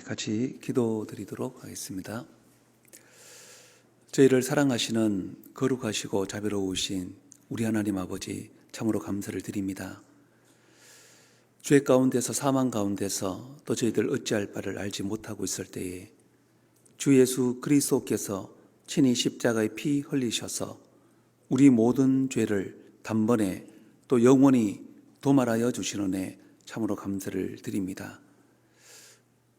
같이 기도드리도록 하겠습니다. 저희를 사랑하시는 거룩하시고 자비로우신 우리 하나님 아버지, 참으로 감사를 드립니다. 죄 가운데서, 사망 가운데서 또 저희들 어찌할 바를 알지 못하고 있을 때에 주 예수 그리스도께서 친히 십자가에 피 흘리셔서 우리 모든 죄를 단번에 또 영원히 도말하여 주시는 애 참으로 감사를 드립니다.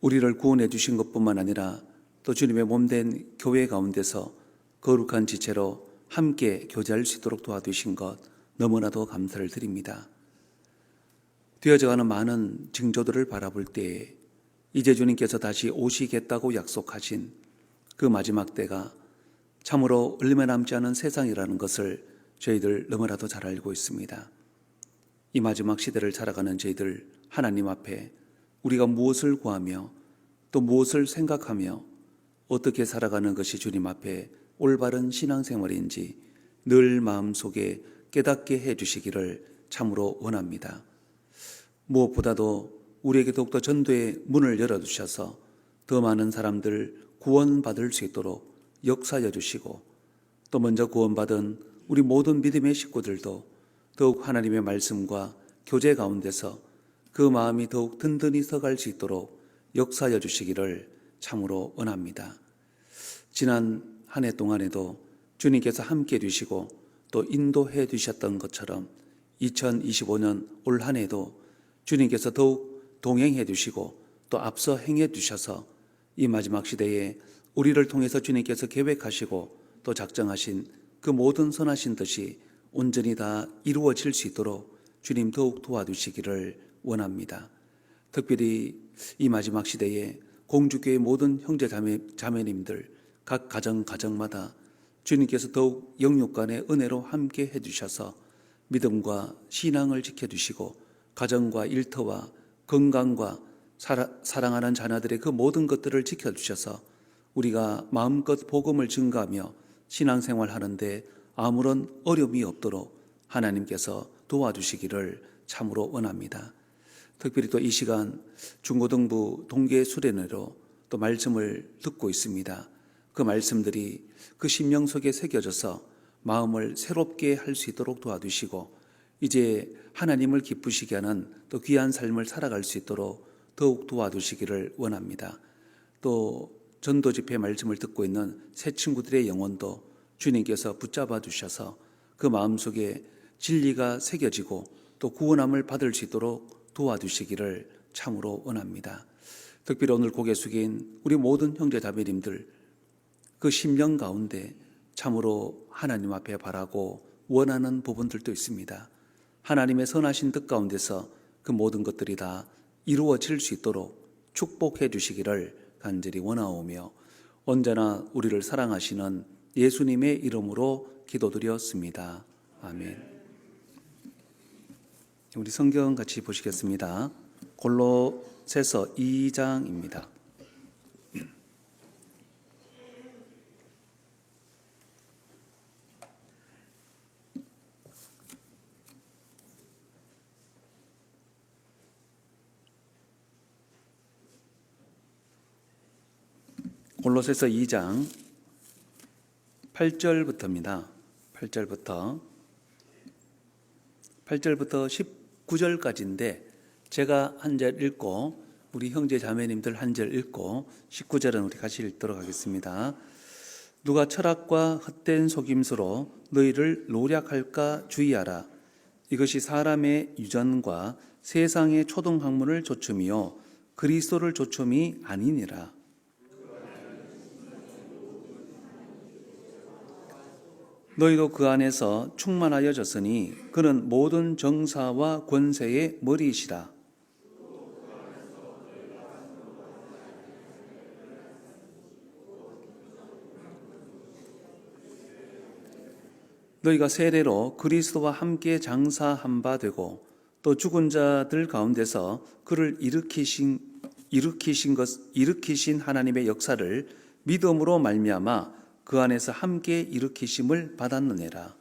우리를 구원해 주신 것뿐만 아니라 또 주님의 몸된 교회 가운데서 거룩한 지체로 함께 교제할 수 있도록 도와주신 것 너무나도 감사를 드립니다. 되어져가는 많은 징조들을 바라볼 때에 이제 주님께서 다시 오시겠다고 약속하신 그 마지막 때가 참으로 얼마 남지 않은 세상이라는 것을 저희들 너무나도 잘 알고 있습니다. 이 마지막 시대를 살아가는 저희들 하나님 앞에 우리가 무엇을 구하며 또 무엇을 생각하며 어떻게 살아가는 것이 주님 앞에 올바른 신앙생활인지 늘 마음속에 깨닫게 해주시기를 참으로 원합니다. 무엇보다도 우리에게 더욱더 전도의 문을 열어주셔서 더 많은 사람들 구원받을 수 있도록 역사해 주시고 또 먼저 구원받은 우리 모든 믿음의 식구들도 더욱 하나님의 말씀과 교제 가운데서 그 마음이 더욱 든든히 서갈 수 있도록 역사해 주시기를 참으로 원합니다. 지난 한 해 동안에도 주님께서 함께 해주시고 또 인도해 주셨던 것처럼 2025년 올 한 해도 주님께서 더욱 동행해 주시고 또 앞서 행해 주셔서 이 마지막 시대에 우리를 통해서 주님께서 계획하시고 또 작정하신 그 모든 선하신 뜻이 온전히 다 이루어질 수 있도록 주님 더욱 도와주시기를 원합니다. 특별히 이 마지막 시대에 공주교회 모든 형제 자매님들 각 가정마다 주님께서 더욱 영육간의 은혜로 함께 해주셔서 믿음과 신앙을 지켜주시고 가정과 일터와 건강과 사랑하는 자녀들의 그 모든 것들을 지켜주셔서 우리가 마음껏 복음을 증거하며 신앙생활하는데 아무런 어려움이 없도록 하나님께서 도와주시기를 참으로 원합니다. 특별히 또 이 시간 중고등부 동계 수련회로 또 말씀을 듣고 있습니다. 그 말씀들이 그 심령 속에 새겨져서 마음을 새롭게 할 수 있도록 도와주시고 이제 하나님을 기쁘시게 하는 또 귀한 삶을 살아갈 수 있도록 더욱 도와주시기를 원합니다. 또 전도 집회 말씀을 듣고 있는 새 친구들의 영혼도 주님께서 붙잡아 주셔서 그 마음속에 진리가 새겨지고 또 구원함을 받을 수 있도록 도와주시기를 참으로 원합니다. 특별히 오늘 고개 숙인 우리 모든 형제 자매님들 그 심령 가운데 참으로 하나님 앞에 바라고 원하는 부분들도 있습니다. 하나님의 선하신 뜻 가운데서 그 모든 것들이 다 이루어질 수 있도록 축복해 주시기를 간절히 원하오며 언제나 우리를 사랑하시는 예수님의 이름으로 기도드렸습니다. 아멘. 우리 성경 같이 보시겠습니다. 골로새서 2장입니다. 골로새서 2장 8절부터입니다. 8절부터 19절까지인데 제가 한 절 읽고 우리 형제 자매님들 한 절 읽고 19절은 우리 같이 읽도록 하겠습니다. 누가 철학과 헛된 속임수로 너희를 노략할까 주의하라. 이것이 사람의 유전과 세상의 초등학문을 조춤이요 그리스도를 조춤이 아니니라. 너희도 그 안에서 충만하여졌으니 그는 모든 정사와 권세의 머리이시라. 너희가 세례로 그리스도와 함께 장사한 바 되고 또 죽은 자들 가운데서 그를 일으키신 하나님의 역사를 믿음으로 말미암아 그 안에서 함께 일으키심을 받았느니라.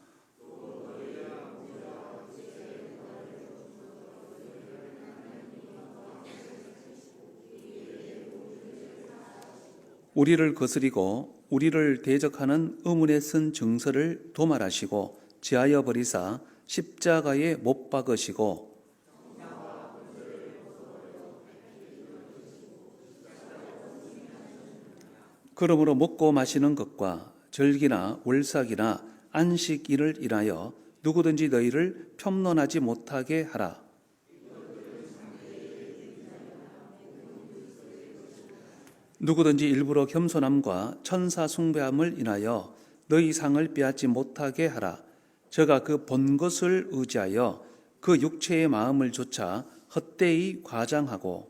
우리를 거스리고 우리를 대적하는 의문에 쓴 증서를 도말하시고 지하여 버리사 십자가에 못 박으시고 그러므로 먹고 마시는 것과 절기나 월삭이나 안식일을 인하여 누구든지 너희를 폄론하지 못하게 하라. 누구든지 일부러 겸손함과 천사 숭배함을 인하여 너희 상을 빼앗지 못하게 하라. 저가 그 본 것을 의지하여 그 육체의 마음을 조차 헛되이 과장하고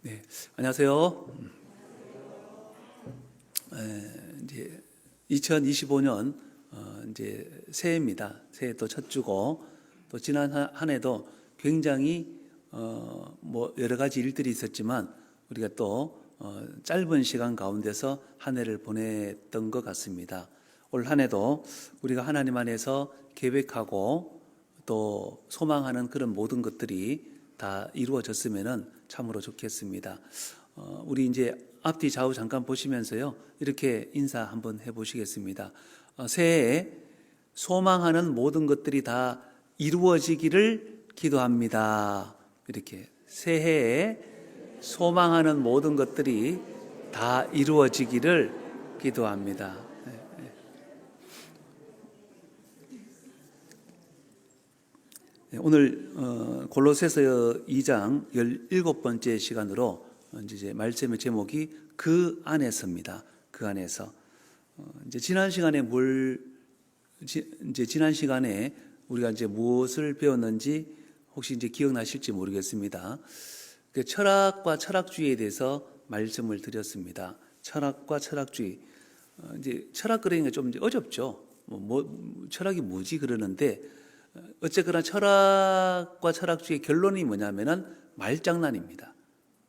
네, 안녕하세요. 이제 2025년 이제 새해입니다. 새해 또 첫 주고 또 지난 한 해도 굉장히 뭐 여러 가지 일들이 있었지만 우리가 또 짧은 시간 가운데서 한 해를 보냈던 것 같습니다. 올 한 해도 우리가 하나님 안에서 계획하고 또 소망하는 그런 모든 것들이 다 이루어졌으면은 참으로 좋겠습니다. 우리 이제 앞뒤 좌우 잠깐 보시면서요, 이렇게 인사 한번 해보시겠습니다. 새해에 소망하는 모든 것들이 다 이루어지기를 기도합니다. 이렇게 새해에 소망하는 모든 것들이 다 이루어지기를 기도합니다. 오늘 골로새서 2장 17번째 시간으로 이제 말씀의 제목이 그 안에서입니다. 그 안에서 이제 지난 시간에 지난 시간에 우리가 이제 무엇을 배웠는지 혹시 이제 기억나실지 모르겠습니다. 그 철학과 철학주의에 대해서 말씀을 드렸습니다. 철학과 철학주의. 이제 철학 그러니까 좀 이제 어렵죠. 철학이 뭐지 그러는데 어쨌거나 철학과 철학주의 결론이 뭐냐면은 말장난입니다.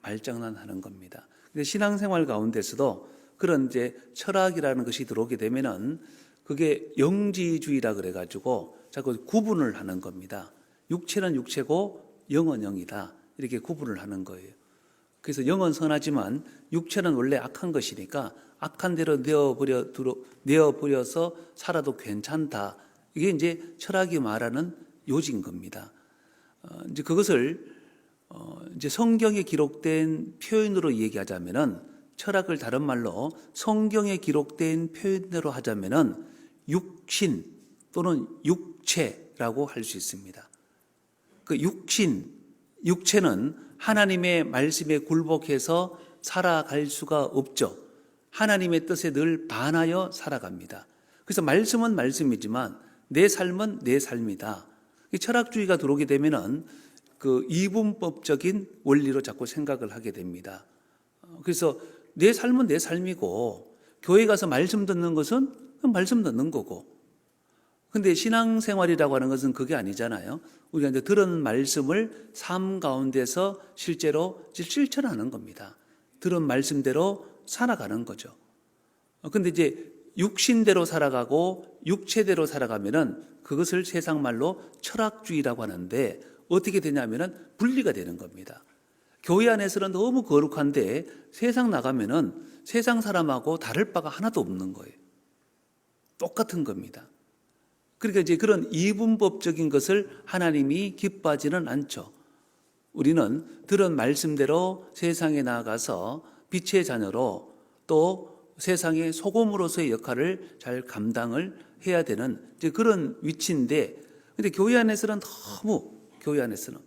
말장난하는 겁니다. 근데 신앙생활 가운데서도 그런 이제 철학이라는 것이 들어오게 되면은 그게 영지주의라 그래가지고 자꾸 구분을 하는 겁니다. 육체는 육체고 영은 영이다. 이렇게 구분을 하는 거예요. 그래서 영은 선하지만 육체는 원래 악한 것이니까 악한 대로 내어버려서 살아도 괜찮다. 이게 이제 철학이 말하는 요지인 겁니다. 이제 그것을 이제 성경에 기록된 표현으로 얘기하자면은 철학을 다른 말로 성경에 기록된 표현대로 하자면은 육신 또는 육체라고 할 수 있습니다. 그 육체는 하나님의 말씀에 굴복해서 살아갈 수가 없죠. 하나님의 뜻에 늘 반하여 살아갑니다. 그래서 말씀은 말씀이지만 내 삶은 내 삶이다. 철학주의가 들어오게 되면은 그 이분법적인 원리로 자꾸 생각을 하게 됩니다. 그래서 내 삶은 내 삶이고 교회 가서 말씀 듣는 것은 말씀 듣는 거고. 근데 신앙생활이라고 하는 것은 그게 아니잖아요. 우리가 이제 들은 말씀을 삶 가운데서 실제로 실천하는 겁니다. 들은 말씀대로 살아가는 거죠. 근데 이제 육신대로 살아가고 육체대로 살아가면은 그것을 세상 말로 철학주의라고 하는데 어떻게 되냐면은 분리가 되는 겁니다. 교회 안에서는 너무 거룩한데 세상 나가면은 세상 사람하고 다를 바가 하나도 없는 거예요. 똑같은 겁니다. 그러니까 이제 그런 이분법적인 것을 하나님이 기뻐하지는 않죠. 우리는 들은 말씀대로 세상에 나아가서 빛의 자녀로 또 세상의 소금으로서의 역할을 잘 감당을 해야 되는 이제 그런 위치인데, 근데 교회 안에서는 너무 교회 안에서는,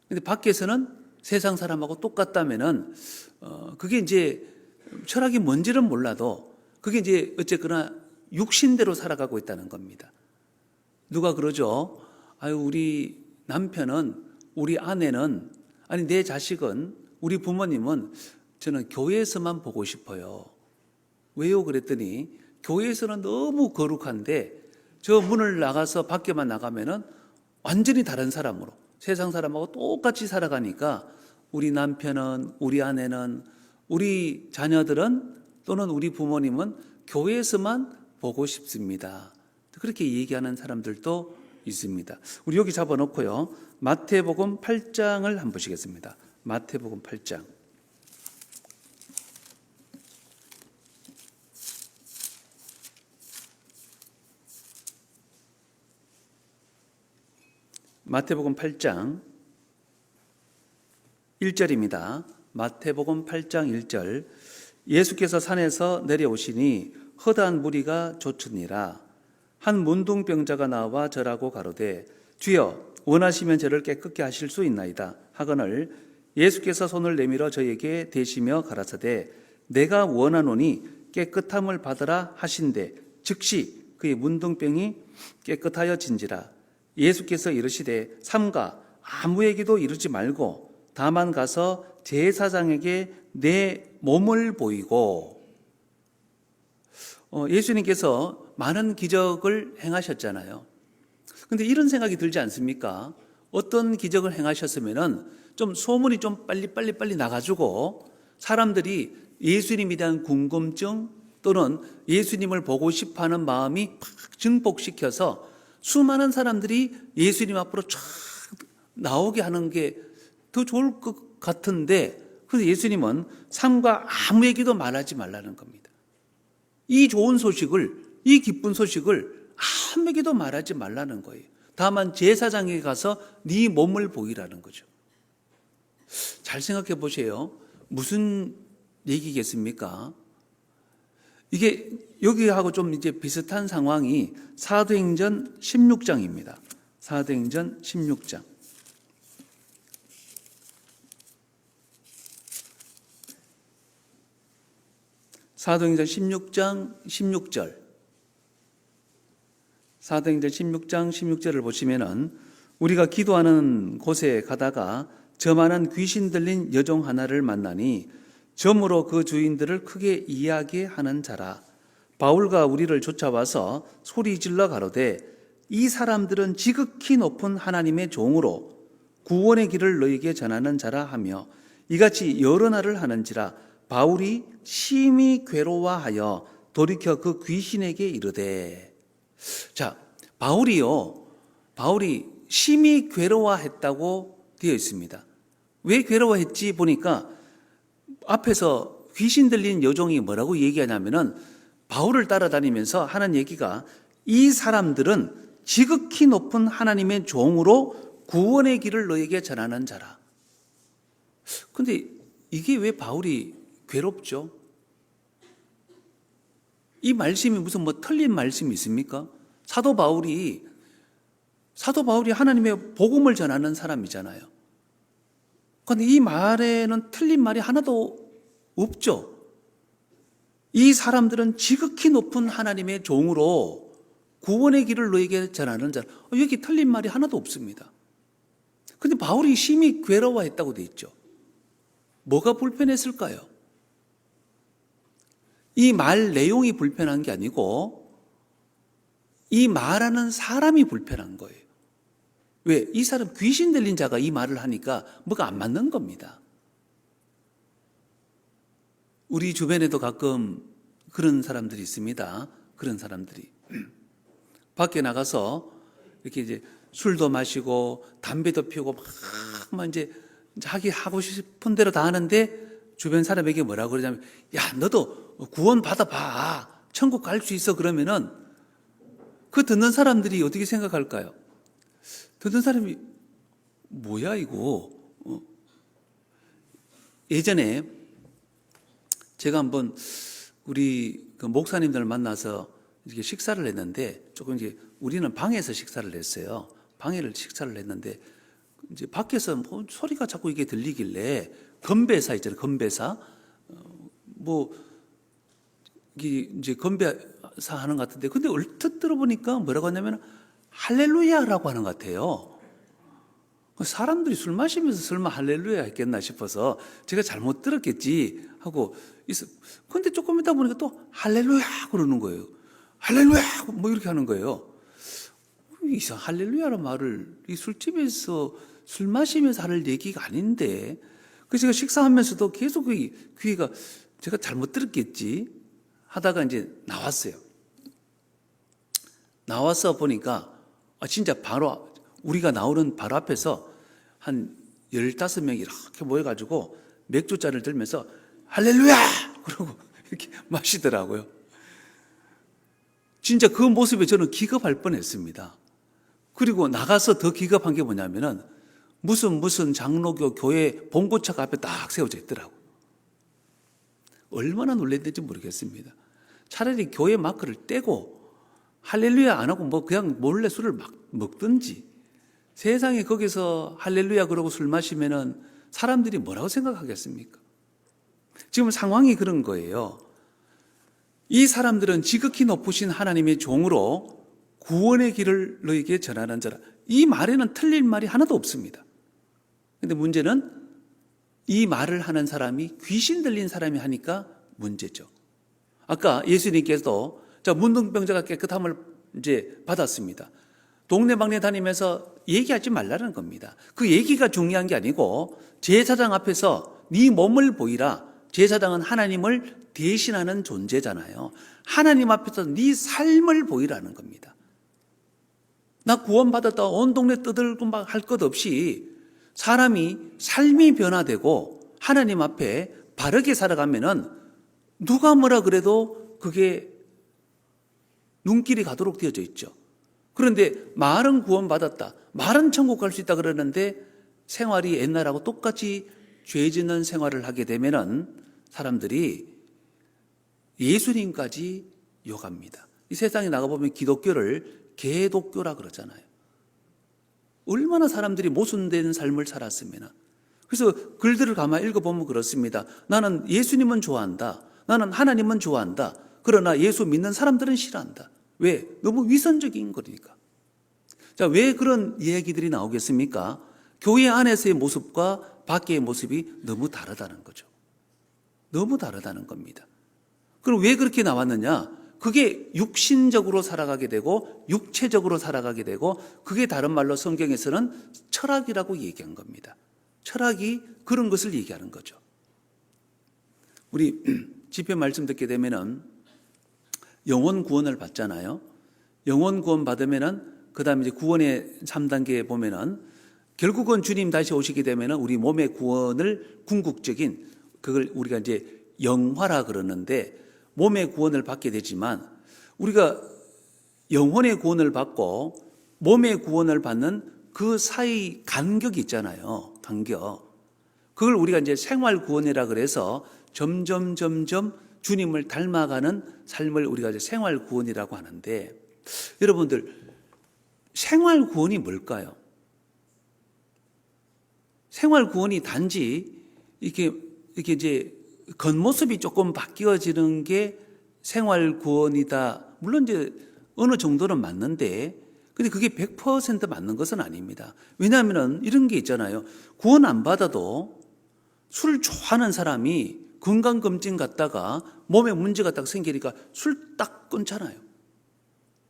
근데 밖에서는 세상 사람하고 똑같다면은 그게 이제 철학이 뭔지는 몰라도 그게 이제 어쨌거나 육신대로 살아가고 있다는 겁니다. 누가 그러죠? 아유, 우리 남편은, 우리 아내는, 아니 내 자식은, 우리 부모님은 저는 교회에서만 보고 싶어요. 왜요? 그랬더니 교회에서는 너무 거룩한데 저 문을 나가서 밖에만 나가면은 완전히 다른 사람으로 세상 사람하고 똑같이 살아가니까 우리 남편은, 우리 아내는, 우리 자녀들은 또는 우리 부모님은 교회에서만 보고 싶습니다. 그렇게 얘기하는 사람들도 있습니다. 우리 여기 잡아놓고요. 마태복음 8장을 한번 보시겠습니다. 마태복음 8장. 마태복음 8장 1절입니다. 마태복음 8장 1절. 예수께서 산에서 내려오시니 허다한 무리가 좇으니라. 한 문둥병자가 나와 절하고 가로되 주여 원하시면 저를 깨끗게 하실 수 있나이다 하거늘 예수께서 손을 내밀어 저에게 대시며 가라사대 내가 원하노니 깨끗함을 받으라 하신대 즉시 그의 문둥병이 깨끗하여 진지라. 예수께서 이르시되 삼가 아무에게도 이르지 말고 다만 가서 제사장에게 내 몸을 보이고. 예수님께서 많은 기적을 행하셨잖아요. 근데 이런 생각이 들지 않습니까? 어떤 기적을 행하셨으면은 좀 소문이 좀 빨리 나가지고 사람들이 예수님에 대한 궁금증 또는 예수님을 보고 싶어하는 마음이 팍 증폭시켜서 수많은 사람들이 예수님 앞으로 쫙 나오게 하는 게 더 좋을 것 같은데, 그래서 예수님은 삼가 아무에게도 말하지 말라는 겁니다. 이 좋은 소식을, 이 기쁜 소식을 아무에게도 말하지 말라는 거예요. 다만 제사장에게 가서 네 몸을 보이라는 거죠. 잘 생각해 보세요. 무슨 얘기겠습니까? 이게 여기하고 좀 이제 비슷한 상황이 사도행전 16장입니다. 사도행전 16장. 사도행전 16장 16절. 사도행전 16장 16절을 보시면은 우리가 기도하는 곳에 가다가 저만한 귀신 들린 여종 하나를 만나니 점으로 그 주인들을 크게 이야기하게 하는 자라. 바울과 우리를 쫓아와서 소리질러 가로되 이 사람들은 지극히 높은 하나님의 종으로 구원의 길을 너희에게 전하는 자라 하며 이같이 여러 날을 하는지라. 바울이 심히 괴로워하여 돌이켜 그 귀신에게 이르되. 자, 바울이 심히 괴로워했다고 되어 있습니다. 왜 괴로워했지 보니까 앞에서 귀신 들린 여종이 뭐라고 얘기하냐면은 바울을 따라다니면서 하는 얘기가 이 사람들은 지극히 높은 하나님의 종으로 구원의 길을 너에게 전하는 자라. 근데 이게 왜 바울이 괴롭죠? 이 말씀이 무슨 뭐 틀린 말씀이 있습니까? 사도 바울이 하나님의 복음을 전하는 사람이잖아요. 그런데 이 말에는 틀린 말이 하나도 없죠. 이 사람들은 지극히 높은 하나님의 종으로 구원의 길을 너에게 전하는 자. 여기 틀린 말이 하나도 없습니다. 그런데 바울이 심히 괴로워했다고 되어 있죠. 뭐가 불편했을까요? 이 말 내용이 불편한 게 아니고 이 말하는 사람이 불편한 거예요. 왜? 이 사람 귀신 들린 자가 이 말을 하니까 뭐가 안 맞는 겁니다. 우리 주변에도 가끔 그런 사람들이 있습니다. 그런 사람들이 밖에 나가서 이렇게 이제 술도 마시고 담배도 피우고 막 이제 자기 하고 싶은 대로 다 하는데 주변 사람에게 뭐라고 그러냐면 야 너도 구원 받아봐 천국 갈 수 있어. 그러면은 그 듣는 사람들이 어떻게 생각할까요? 듣는 사람이 뭐야 이거. 예전에 제가 한번 우리 그 목사님들 만나서 이렇게 식사를 했는데 조금 이제 우리는 방에서 식사를 했어요. 방에를 식사를 했는데 이제 밖에서 뭐 소리가 자꾸 이게 들리길래 건배사 있잖아요. 건배사 이제 건배사 하는 것 같은데 근데 얼핏 들어보니까 뭐라고 하냐면 할렐루야라고 하는 것 같아요. 사람들이 술 마시면서 설마 할렐루야 했겠나 싶어서 제가 잘못 들었겠지 하고 있어. 근데 조금 있다 보니까 또 할렐루야 그러는 거예요. 할렐루야 뭐 이렇게 하는 거예요. 이상 할렐루야라는 말을 이 술집에서 술 마시면서 할 얘기가 아닌데. 그래서 제가 식사하면서도 계속 귀가 제가 잘못 들었겠지 하다가 이제 나왔어요. 나와서 보니까 진짜 바로 우리가 나오는 바로 앞에서 한 15명이 이렇게 모여가지고 맥주잔을 들면서 할렐루야! 그러고 이렇게 마시더라고요. 진짜 그 모습에 저는 기겁할 뻔했습니다. 그리고 나가서 더 기겁한 게 뭐냐면은 무슨 장로교 교회 봉고차가 앞에 딱 세워져 있더라고요. 얼마나 놀랐는지 모르겠습니다. 차라리 교회 마크를 떼고 할렐루야 안 하고 뭐 그냥 몰래 술을 막 먹든지, 세상에 거기서 할렐루야 그러고 술 마시면은 사람들이 뭐라고 생각하겠습니까? 지금 상황이 그런 거예요. 이 사람들은 지극히 높으신 하나님의 종으로 구원의 길을 너에게 전하는 자라. 이 말에는 틀린 말이 하나도 없습니다. 근데 문제는 이 말을 하는 사람이 귀신 들린 사람이 하니까 문제죠. 아까 예수님께서도 문둥병자가 깨끗함을 이제 받았습니다. 동네방네 다니면서 얘기하지 말라는 겁니다. 그 얘기가 중요한 게 아니고 제사장 앞에서 네 몸을 보이라. 제사장은 하나님을 대신하는 존재잖아요. 하나님 앞에서 네 삶을 보이라는 겁니다. 나 구원받았다 온 동네 떠들고 막 할 것 없이 사람이 삶이 변화되고 하나님 앞에 바르게 살아가면은 누가 뭐라 그래도 그게 눈길이 가도록 되어져 있죠. 그런데 말은 구원받았다, 말은 천국 갈 수 있다 그러는데 생활이 옛날하고 똑같이 죄 짓는 생활을 하게 되면은 사람들이 예수님까지 욕합니다. 이 세상에 나가보면 기독교를 개독교라 그러잖아요. 얼마나 사람들이 모순된 삶을 살았으면. 그래서 글들을 가만히 읽어보면 그렇습니다. 나는 예수님은 좋아한다. 나는 하나님은 좋아한다. 그러나 예수 믿는 사람들은 싫어한다. 왜? 너무 위선적인 거니까. 자, 왜 그런 이야기들이 나오겠습니까? 교회 안에서의 모습과 밖의 모습이 너무 다르다는 거죠. 너무 다르다는 겁니다. 그럼 왜 그렇게 나왔느냐? 그게 육신적으로 살아가게 되고 육체적으로 살아가게 되고, 그게 다른 말로 성경에서는 철학이라고 얘기한 겁니다. 철학이 그런 것을 얘기하는 거죠. 우리 집회 말씀 듣게 되면은 영혼 구원을 받잖아요. 영혼 구원 받으면은 그다음에 이제 구원의 3단계에 보면은 결국은 주님 다시 오시게 되면은 우리 몸의 구원을 궁극적인, 그걸 우리가 이제 영화라 그러는데, 몸의 구원을 받게 되지만 우리가 영혼의 구원을 받고 몸의 구원을 받는 그 사이 간격이 있잖아요. 간격. 그걸 우리가 이제 생활 구원이라 그래서 점점 주님을 닮아가는 삶을 우리가 이제 생활 구원이라고 하는데, 여러분들 생활 구원이 뭘까요? 생활 구원이 단지 이렇게 이제 겉모습이 조금 바뀌어지는 게 생활 구원이다. 물론 이제 어느 정도는 맞는데, 근데 그게 100% 맞는 것은 아닙니다. 왜냐하면 이런 게 있잖아요. 구원 안 받아도 술 좋아하는 사람이 건강검진 갔다가 몸에 문제가 딱 생기니까 술 딱 끊잖아요.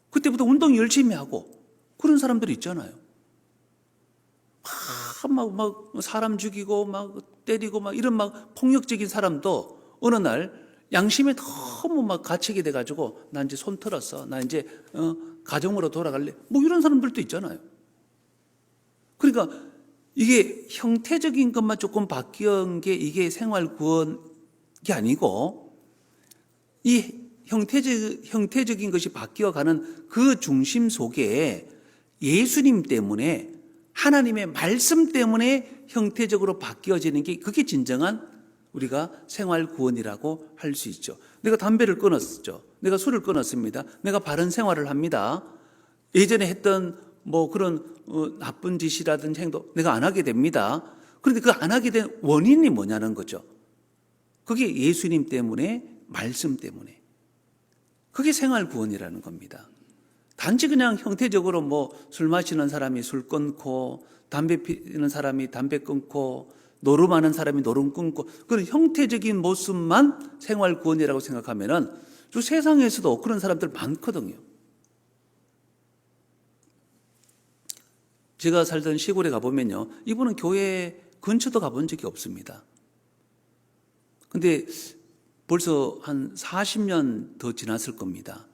그때부터 운동 열심히 하고 그런 사람들이 있잖아요. 막 사람 죽이고 막 때리고 막 이런 막 폭력적인 사람도 어느 날 양심에 너무 막 갇히게 돼가지고 나 이제 손 털었어, 나 이제 가정으로 돌아갈래, 뭐 이런 사람들도 있잖아요. 그러니까 이게 형태적인 것만 조금 바뀐 게 이게 생활 구원이 아니고, 이 형태적인 것이 바뀌어가는 그 중심 속에 예수님 때문에, 하나님의 말씀 때문에 형태적으로 바뀌어지는 게, 그게 진정한 우리가 생활 구원이라고 할 수 있죠. 내가 담배를 끊었죠. 내가 술을 끊었습니다. 내가 바른 생활을 합니다. 예전에 했던 뭐 그런 나쁜 짓이라든지 행동 내가 안 하게 됩니다. 그런데 그 안 하게 된 원인이 뭐냐는 거죠. 그게 예수님 때문에, 말씀 때문에. 그게 생활 구원이라는 겁니다. 단지 그냥 형태적으로 뭐 술 마시는 사람이 술 끊고, 담배 피는 사람이 담배 끊고, 노름하는 사람이 노름 끊고, 그런 형태적인 모습만 생활 구원이라고 생각하면은 저 세상에서도 그런 사람들 많거든요. 제가 살던 시골에 가보면요, 이분은 교회 근처도 가본 적이 없습니다. 근데 벌써 한 40년 더 지났을 겁니다.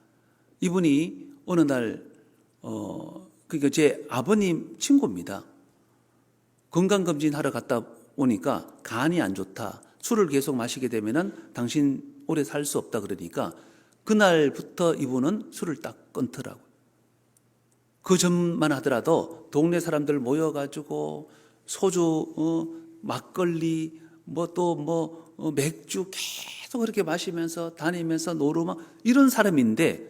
이분이 어느 날 그러니까 제 아버님 친구입니다. 건강검진하러 갔다 오니까 간이 안 좋다. 술을 계속 마시게 되면은 당신 오래 살 수 없다 그러니까 그날부터 이분은 술을 딱 끊더라고요. 그 전만 하더라도 동네 사람들 모여가지고 소주, 막걸리, 맥주 계속 그렇게 마시면서 다니면서 노르막 이런 사람인데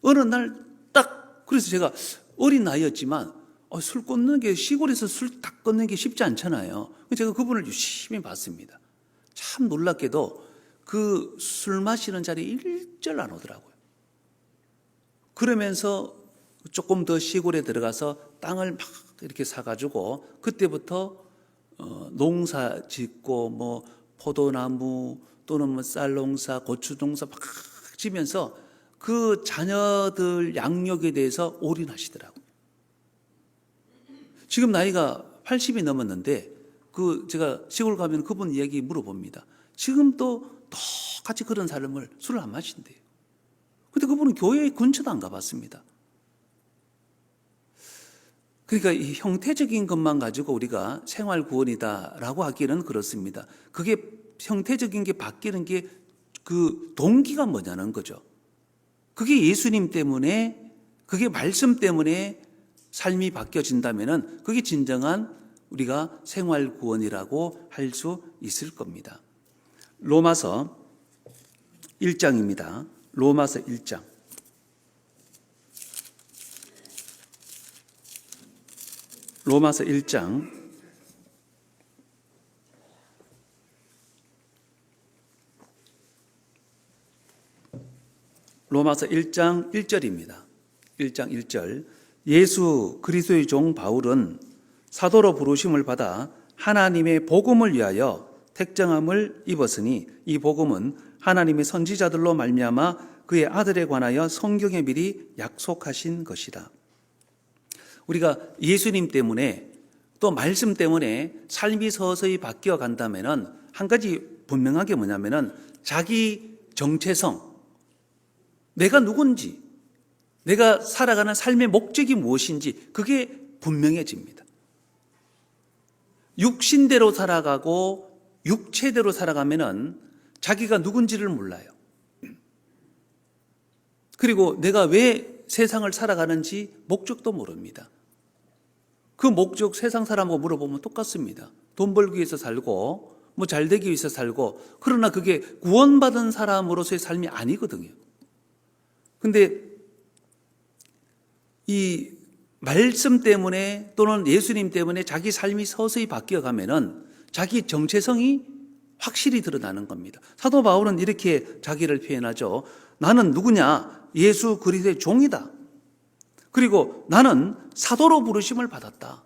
어느 날 딱 그래서 제가 어린 나이였지만 술 끊는 게 시골에서 술 딱 끊는 게 쉽지 않잖아요. 제가 그분을 유심히 봤습니다. 참 놀랍게도 그 술 마시는 자리에 일절 안 오더라고요. 그러면서 조금 더 시골에 들어가서 땅을 막 이렇게 사가지고 그때부터 농사 짓고 포도나무 또는 쌀농사, 고추농사 막 지면서 그 자녀들 양육에 대해서 올인하시더라고요. 지금 나이가 80이 넘었는데 제가 시골 가면 그분 이야기 물어봅니다. 지금도 똑같이 그런 삶을 술을 안 마신대요. 근데 그분은 교회 근처도 안 가봤습니다. 그러니까 이 형태적인 것만 가지고 우리가 생활 구원이다라고 하기는 그렇습니다. 그게 형태적인 게 바뀌는 게 그 동기가 뭐냐는 거죠. 그게 예수님 때문에, 그게 말씀 때문에 삶이 바뀌어진다면은 그게 진정한 우리가 생활 구원이라고 할 수 있을 겁니다. 로마서 1장입니다. 로마서 1장. 로마서 1장. 로마서 1장 1절입니다. 1장 1절. 예수 그리스도의 종 바울은 사도로 부르심을 받아 하나님의 복음을 위하여 택정함을 입었으니 이 복음은 하나님의 선지자들로 말미암아 그의 아들에 관하여 성경에 미리 약속하신 것이다. 우리가 예수님 때문에 또 말씀 때문에 삶이 서서히 바뀌어 간다면은 한 가지 분명하게 뭐냐면은 자기 정체성, 내가 누군지, 내가 살아가는 삶의 목적이 무엇인지 그게 분명해집니다. 육신대로 살아가고 육체대로 살아가면은 자기가 누군지를 몰라요. 그리고 내가 왜 세상을 살아가는지 목적도 모릅니다. 그 목적 세상 사람하고 물어보면 똑같습니다. 돈 벌기 위해서 살고 잘 되기 위해서 살고, 그러나 그게 구원받은 사람으로서의 삶이 아니거든요. 근데 이 말씀 때문에 또는 예수님 때문에 자기 삶이 서서히 바뀌어 가면은 자기 정체성이 확실히 드러나는 겁니다. 사도 바울은 이렇게 자기를 표현하죠. 나는 누구냐? 예수 그리스도의 종이다. 그리고 나는 사도로 부르심을 받았다.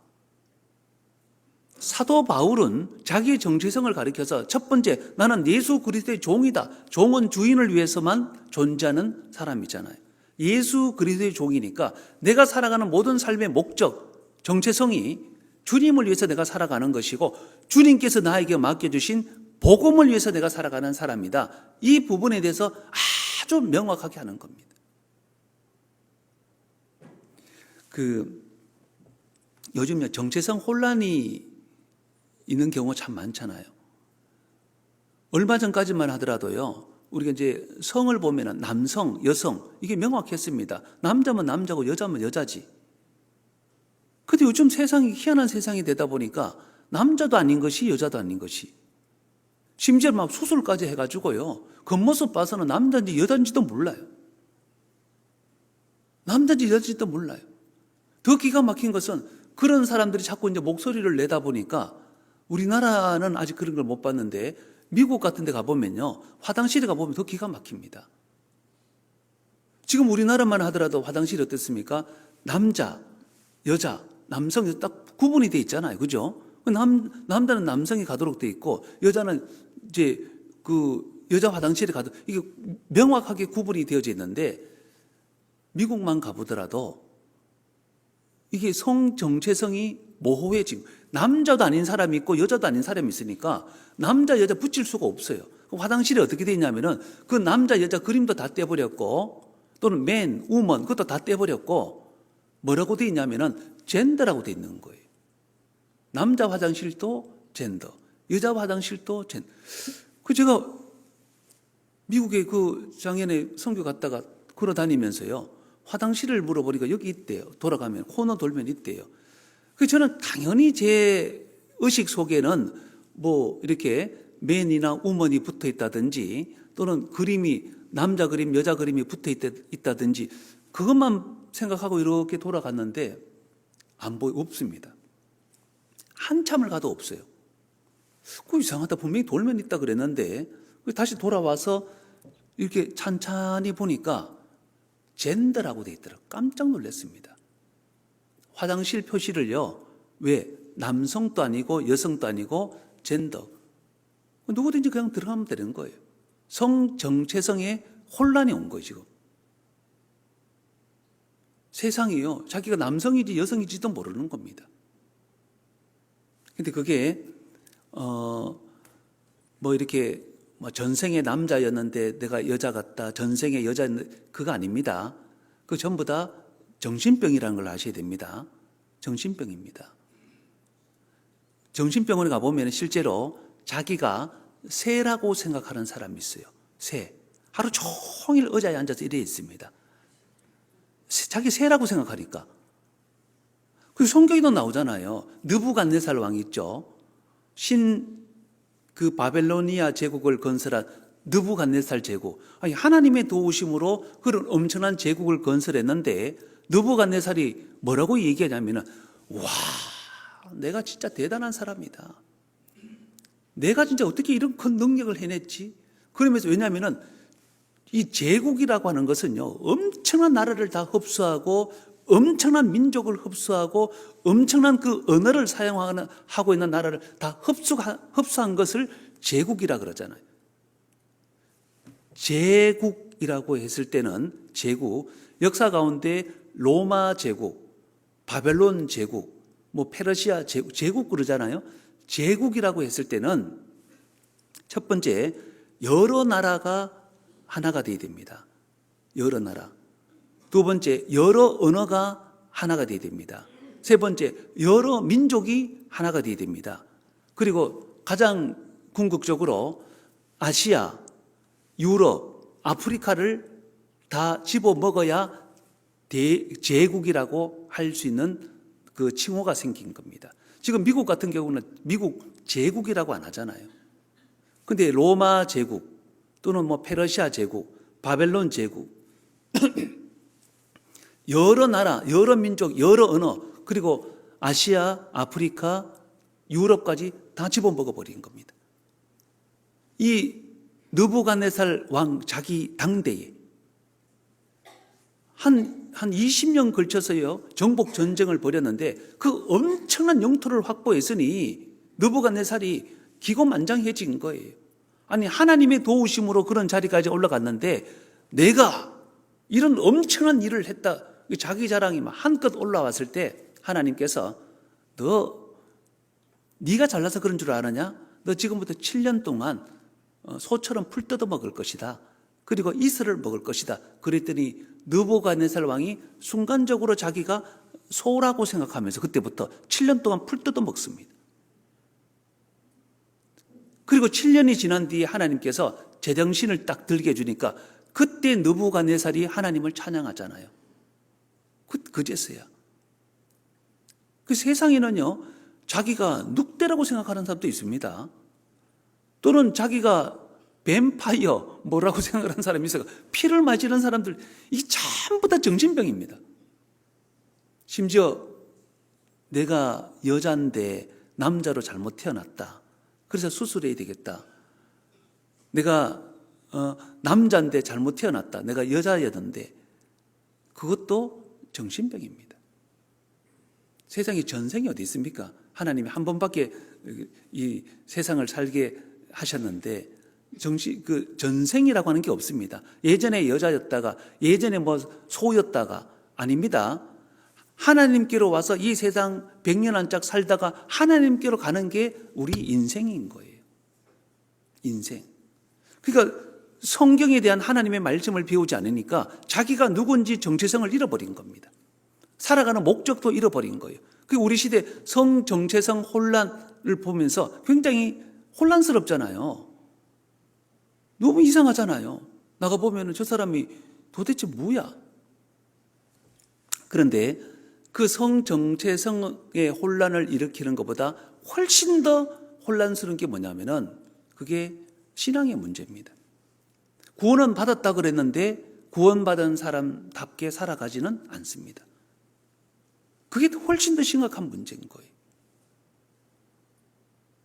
사도 바울은 자기의 정체성을 가리켜서 첫 번째, 나는 예수 그리스도의 종이다. 종은 주인을 위해서만 존재하는 사람이잖아요. 예수 그리스도의 종이니까 내가 살아가는 모든 삶의 목적, 정체성이 주님을 위해서 내가 살아가는 것이고 주님께서 나에게 맡겨주신 복음을 위해서 내가 살아가는 사람이다. 이 부분에 대해서 아주 명확하게 하는 겁니다. 요즘 정체성 혼란이 있는 경우가 참 많잖아요. 얼마 전까지만 하더라도요, 우리가 이제 성을 보면은 남성, 여성, 이게 명확했습니다. 남자면 남자고 여자면 여자지. 근데 요즘 세상이 희한한 세상이 되다 보니까 남자도 아닌 것이 여자도 아닌 것이. 심지어 막 수술까지 해가지고요, 겉모습 봐서는 남자인지 여자인지도 몰라요. 남자인지 여자인지도 몰라요. 더 기가 막힌 것은 그런 사람들이 자꾸 이제 목소리를 내다 보니까 우리나라는 아직 그런 걸 못 봤는데 미국 같은 데 가보면요, 화장실에 가보면 더 기가 막힙니다. 지금 우리나라만 하더라도 화장실이 어떻습니까? 남자, 여자, 남성 딱 구분이 돼 있잖아요. 그죠? 남자는 남성이 가도록 돼 있고 여자는 이제 여자 화장실에 가도록, 이게 명확하게 구분이 되어져 있는데 미국만 가보더라도 이게 성 정체성이 모호해지고, 남자도 아닌 사람이 있고 여자도 아닌 사람이 있으니까 남자 여자 붙일 수가 없어요. 화장실이 어떻게 돼 있냐면은 그 남자 여자 그림도 다 떼버렸고, 또는 맨, 우먼 그것도 다 떼버렸고, 뭐라고 돼 있냐면은 젠더라고 돼 있는 거예요. 남자 화장실도 젠더, 여자 화장실도 젠더. 제가 미국에 그 작년에 선교 갔다가 걸어 다니면서요, 화장실을 물어보니까 여기 있대요. 돌아가면 코너 돌면 있대요. 저는 당연히 제 의식 속에는 뭐 이렇게 맨이나 우먼이 붙어 있다든지 또는 그림이 남자 그림, 여자 그림이 붙어 있다든지 그것만 생각하고 이렇게 돌아갔는데 없습니다. 한참을 가도 없어요. 이상하다. 분명히 돌면 있다 그랬는데 다시 돌아와서 이렇게 찬찬히 보니까 젠더라고 돼 있더라고요. 깜짝 놀랐습니다. 화장실 표시를요, 왜? 남성도 아니고 여성도 아니고 젠더. 누구든지 그냥 들어가면 되는 거예요. 성 정체성에 혼란이 온 거예요, 지금. 세상이요, 자기가 남성인지 여성인지도 모르는 겁니다. 근데 그게, 이렇게, 전생에 남자였는데 내가 여자 같다, 전생에 여자였는데, 그거 아닙니다. 그거 전부 다 정신병이라는 걸 아셔야 됩니다. 정신병입니다. 정신병원에 가보면 실제로 자기가 새라고 생각하는 사람이 있어요. 새. 하루 종일 의자에 앉아서 이래 있습니다. 자기 새라고 생각하니까. 성경에도 나오잖아요. 느부갓네살 왕 있죠. 그 바벨로니아 제국을 건설한 느부갓네살 제국. 하나님의 도우심으로 그런 엄청난 제국을 건설했는데 느부갓네살이 뭐라고 얘기하냐면은, 와, 내가 진짜 대단한 사람이다. 내가 진짜 어떻게 이런 큰 능력을 해냈지? 그러면서 왜냐하면은 이 제국이라고 하는 것은요, 엄청난 나라를 다 흡수하고 엄청난 민족을 흡수하고 엄청난 그 언어를 사용하고 있는 나라를 다 흡수한 것을 제국이라 그러잖아요. 제국이라고 했을 때는 제국, 역사 가운데 로마 제국, 바벨론 제국, 페르시아 제국 그러잖아요. 제국이라고 했을 때는 첫 번째, 여러 나라가 하나가 되어야 됩니다. 여러 나라. 두 번째, 여러 언어가 하나가 되어야 됩니다. 세 번째, 여러 민족이 하나가 되어야 됩니다. 그리고 가장 궁극적으로 아시아, 유럽, 아프리카를 다 집어먹어야 제국이라고 할 수 있는 그 칭호가 생긴 겁니다. 지금 미국 같은 경우는 미국 제국이라고 안 하잖아요. 근데 로마 제국 또는 페르시아 제국, 바벨론 제국, 여러 나라, 여러 민족, 여러 언어, 그리고 아시아, 아프리카, 유럽까지 다 집어먹어 버린 겁니다. 이 느부갓네살 왕 자기 당대에 한 20년 걸쳐서요, 정복 전쟁을 벌였는데 그 엄청난 영토를 확보했으니 느부갓네살이 기고만장해진 거예요. 아니, 하나님의 도우심으로 그런 자리까지 올라갔는데 내가 이런 엄청난 일을 했다. 자기 자랑이 한껏 올라왔을 때 하나님께서 네가 잘나서 그런 줄 아느냐? 너 지금부터 7년 동안 소처럼 풀 뜯어 먹을 것이다. 그리고 이슬을 먹을 것이다. 그랬더니 느부갓네살 왕이 순간적으로 자기가 소라고 생각하면서 그때부터 7년 동안 풀 뜯어 먹습니다. 그리고 7년이 지난 뒤에 하나님께서 제정신을 딱 들게 해주니까 그때 느부갓네살이 하나님을 찬양하잖아요. 그제서야. 그 세상에는요, 자기가 늑대라고 생각하는 사람도 있습니다. 또는 자기가 뱀파이어 뭐라고 생각하는 사람이 있어요. 피를 맞이는 사람들, 이 전부 다 정신병입니다. 심지어 내가 여자인데 남자로 잘못 태어났다. 그래서 수술해야 되겠다. 내가 남자인데 잘못 태어났다. 내가 여자였는데, 그것도 정신병입니다. 세상에 전생이 어디 있습니까? 하나님이 한 번밖에 이 세상을 살게 하셨는데 전생이라고 하는 게 없습니다. 예전에 여자였다가, 예전에 소였다가, 아닙니다. 하나님께로 와서 이 세상 100년 한짝 살다가 하나님께로 가는 게 우리 인생인 거예요. 인생. 그러니까 성경에 대한 하나님의 말씀을 배우지 않으니까 자기가 누군지 정체성을 잃어버린 겁니다. 살아가는 목적도 잃어버린 거예요. 그 우리 시대 성정체성 혼란을 보면서 굉장히 혼란스럽잖아요. 너무 이상하잖아요. 나가보면 저 사람이 도대체 뭐야? 그런데 그 성정체성의 혼란을 일으키는 것보다 훨씬 더 혼란스러운 게 뭐냐면은 그게 신앙의 문제입니다. 구원은 받았다 그랬는데 구원받은 사람답게 살아가지는 않습니다. 그게 훨씬 더 심각한 문제인 거예요.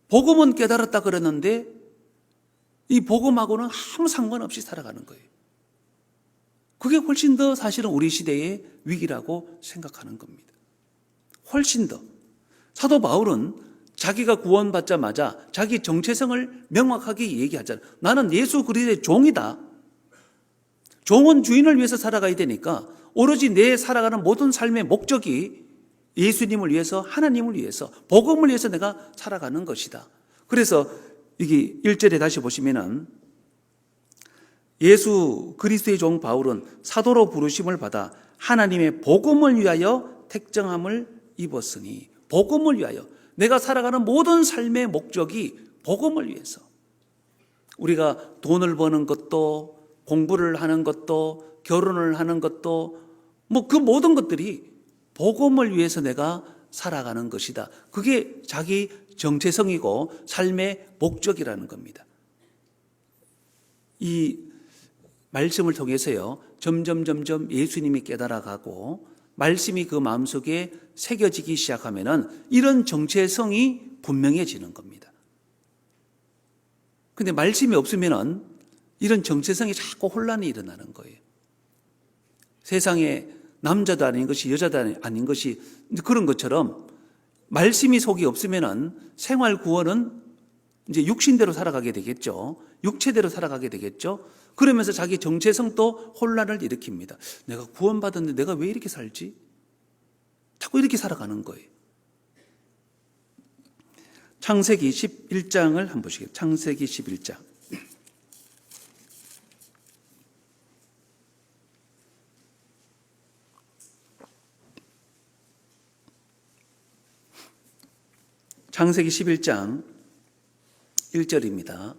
복음은 깨달았다 그랬는데 이 복음하고는 아무 상관없이 살아가는 거예요. 그게 훨씬 더 사실은 우리 시대의 위기라고 생각하는 겁니다. 훨씬 더. 사도 바울은 자기가 구원받자마자 자기 정체성을 명확하게 얘기하잖아요. 나는 예수 그리스도의 종이다. 종은 주인을 위해서 살아가야 되니까 오로지 내 살아가는 모든 삶의 목적이 예수님을 위해서, 하나님을 위해서, 복음을 위해서 내가 살아가는 것이다. 그래서 여기 1절에 다시 보시면은 예수 그리스도의 종 바울은 사도로 부르심을 받아 하나님의 복음을 위하여 택정함을 입었으니, 복음을 위하여, 내가 살아가는 모든 삶의 목적이 복음을 위해서. 우리가 돈을 버는 것도, 공부를 하는 것도, 결혼을 하는 것도, 뭐 그 모든 것들이 복음을 위해서 내가 살아가는 것이다. 그게 자기 정체성이고 삶의 목적이라는 겁니다. 이 말씀을 통해서요, 점점 예수님이 깨달아가고 말씀이 그 마음속에 새겨지기 시작하면은 이런 정체성이 분명해지는 겁니다. 근데 말씀이 없으면은 이런 정체성이 자꾸 혼란이 일어나는 거예요. 세상에 남자도 아닌 것이 여자도 아닌 것이 그런 것처럼 말씀이 속이 없으면은 생활 구원은 이제 육신대로 살아가게 되겠죠. 육체대로 살아가게 되겠죠. 그러면서 자기 정체성도 혼란을 일으킵니다. 내가 구원받았는데 내가 왜 이렇게 살지? 자꾸 이렇게 살아가는 거예요. 창세기 11장을 한번 보시겠습니다. 창세기 11장. 창세기 11장 1절입니다.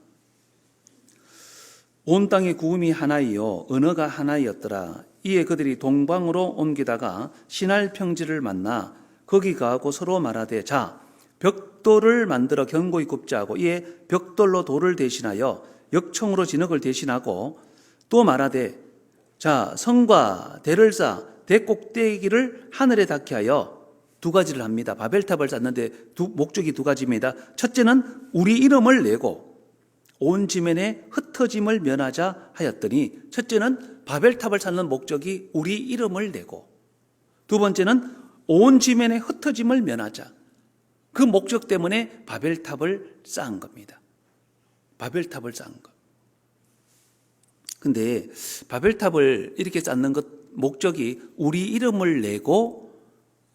온 땅의 구음이 하나이요 언어가 하나이었더라. 이에 그들이 동방으로 옮기다가 시날 평지를 만나 거기 가고 서로 말하되 자 벽돌을 만들어 견고히 굽자 하고 이에 벽돌로 돌을 대신하여 역청으로 진흙을 대신하고 또 말하되 자 성과 대를 쌓아 대꼭대기를 하늘에 닿게 하여 두 가지를 합니다. 바벨탑을 쌓는데 목적이 두 가지입니다. 첫째는 우리 이름을 내고 온 지면에 흩어짐을 면하자 하였더니, 첫째는 바벨탑을 쌓는 목적이 우리 이름을 내고, 두 번째는 온 지면에 흩어짐을 면하자. 그 목적 때문에 바벨탑을 쌓은 겁니다. 바벨탑을 쌓은 것. 근데 바벨탑을 이렇게 쌓는 것 목적이 우리 이름을 내고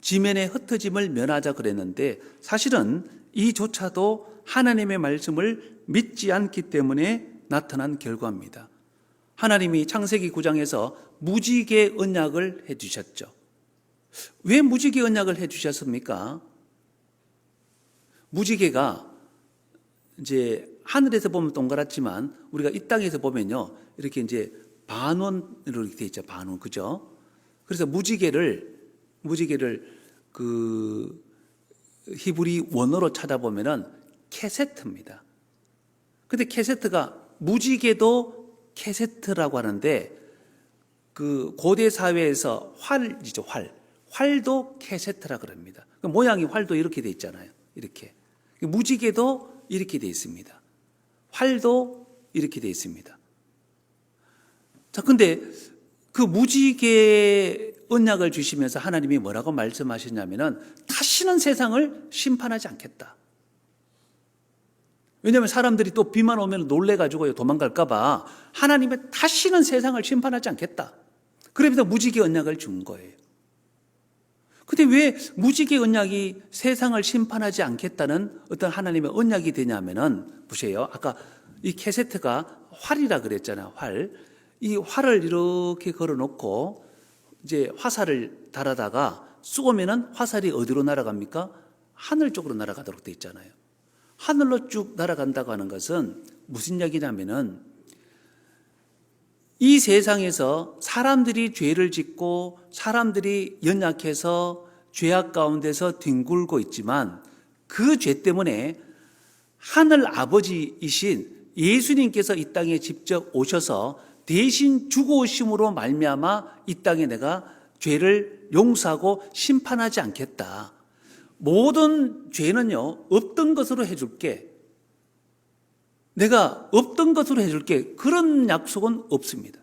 지면에 흩어짐을 면하자 그랬는데, 사실은 이조차도 하나님의 말씀을 믿지 않기 때문에 나타난 결과입니다. 하나님이 창세기 9장에서 무지개 언약을 해주셨죠. 왜 무지개 언약을 해주셨습니까? 무지개가 이제 하늘에서 보면 동그랗지만 우리가 이 땅에서 보면요, 이렇게 이제 반원으로 이렇게 돼 있죠. 반원, 그죠? 그래서 무지개를 그 히브리 원어로 찾아보면은 케세트입니다. 근데 케세트가 무지개도 케세트라고 하는데 그 고대 사회에서 활이죠, 활도 케세트라 그럽니다. 모양이 활도 이렇게 돼 있잖아요. 이렇게. 무지개도 이렇게 돼 있습니다. 활도 이렇게 돼 있습니다. 자, 근데 그 무지개 언약을 주시면서 하나님이 뭐라고 말씀하셨냐면은 다시는 세상을 심판하지 않겠다. 왜냐하면 사람들이 또 비만 오면 놀래가지고 도망갈까봐 하나님이 다시는 세상을 심판하지 않겠다. 그러면서 무지개 언약을 준 거예요. 근데 왜 무지개 언약이 세상을 심판하지 않겠다는 어떤 하나님의 언약이 되냐면은, 보세요. 아까 이 캐세트가 활이라 그랬잖아요. 활. 이 활을 이렇게 걸어놓고 이제 화살을 달아다가 쏘면은 화살이 어디로 날아갑니까? 하늘 쪽으로 날아가도록 돼 있잖아요. 하늘로 쭉 날아간다고 하는 것은 무슨 이야기냐면은 이 세상에서 사람들이 죄를 짓고 사람들이 연약해서 죄악 가운데서 뒹굴고 있지만 그 죄 때문에 하늘 아버지이신 예수님께서 이 땅에 직접 오셔서 대신 죽어오심으로 말미암아 이 땅에 내가 죄를 용서하고 심판하지 않겠다. 모든 죄는요, 없던 것으로 해줄게. 내가 없던 것으로 해줄게. 그런 약속은 없습니다.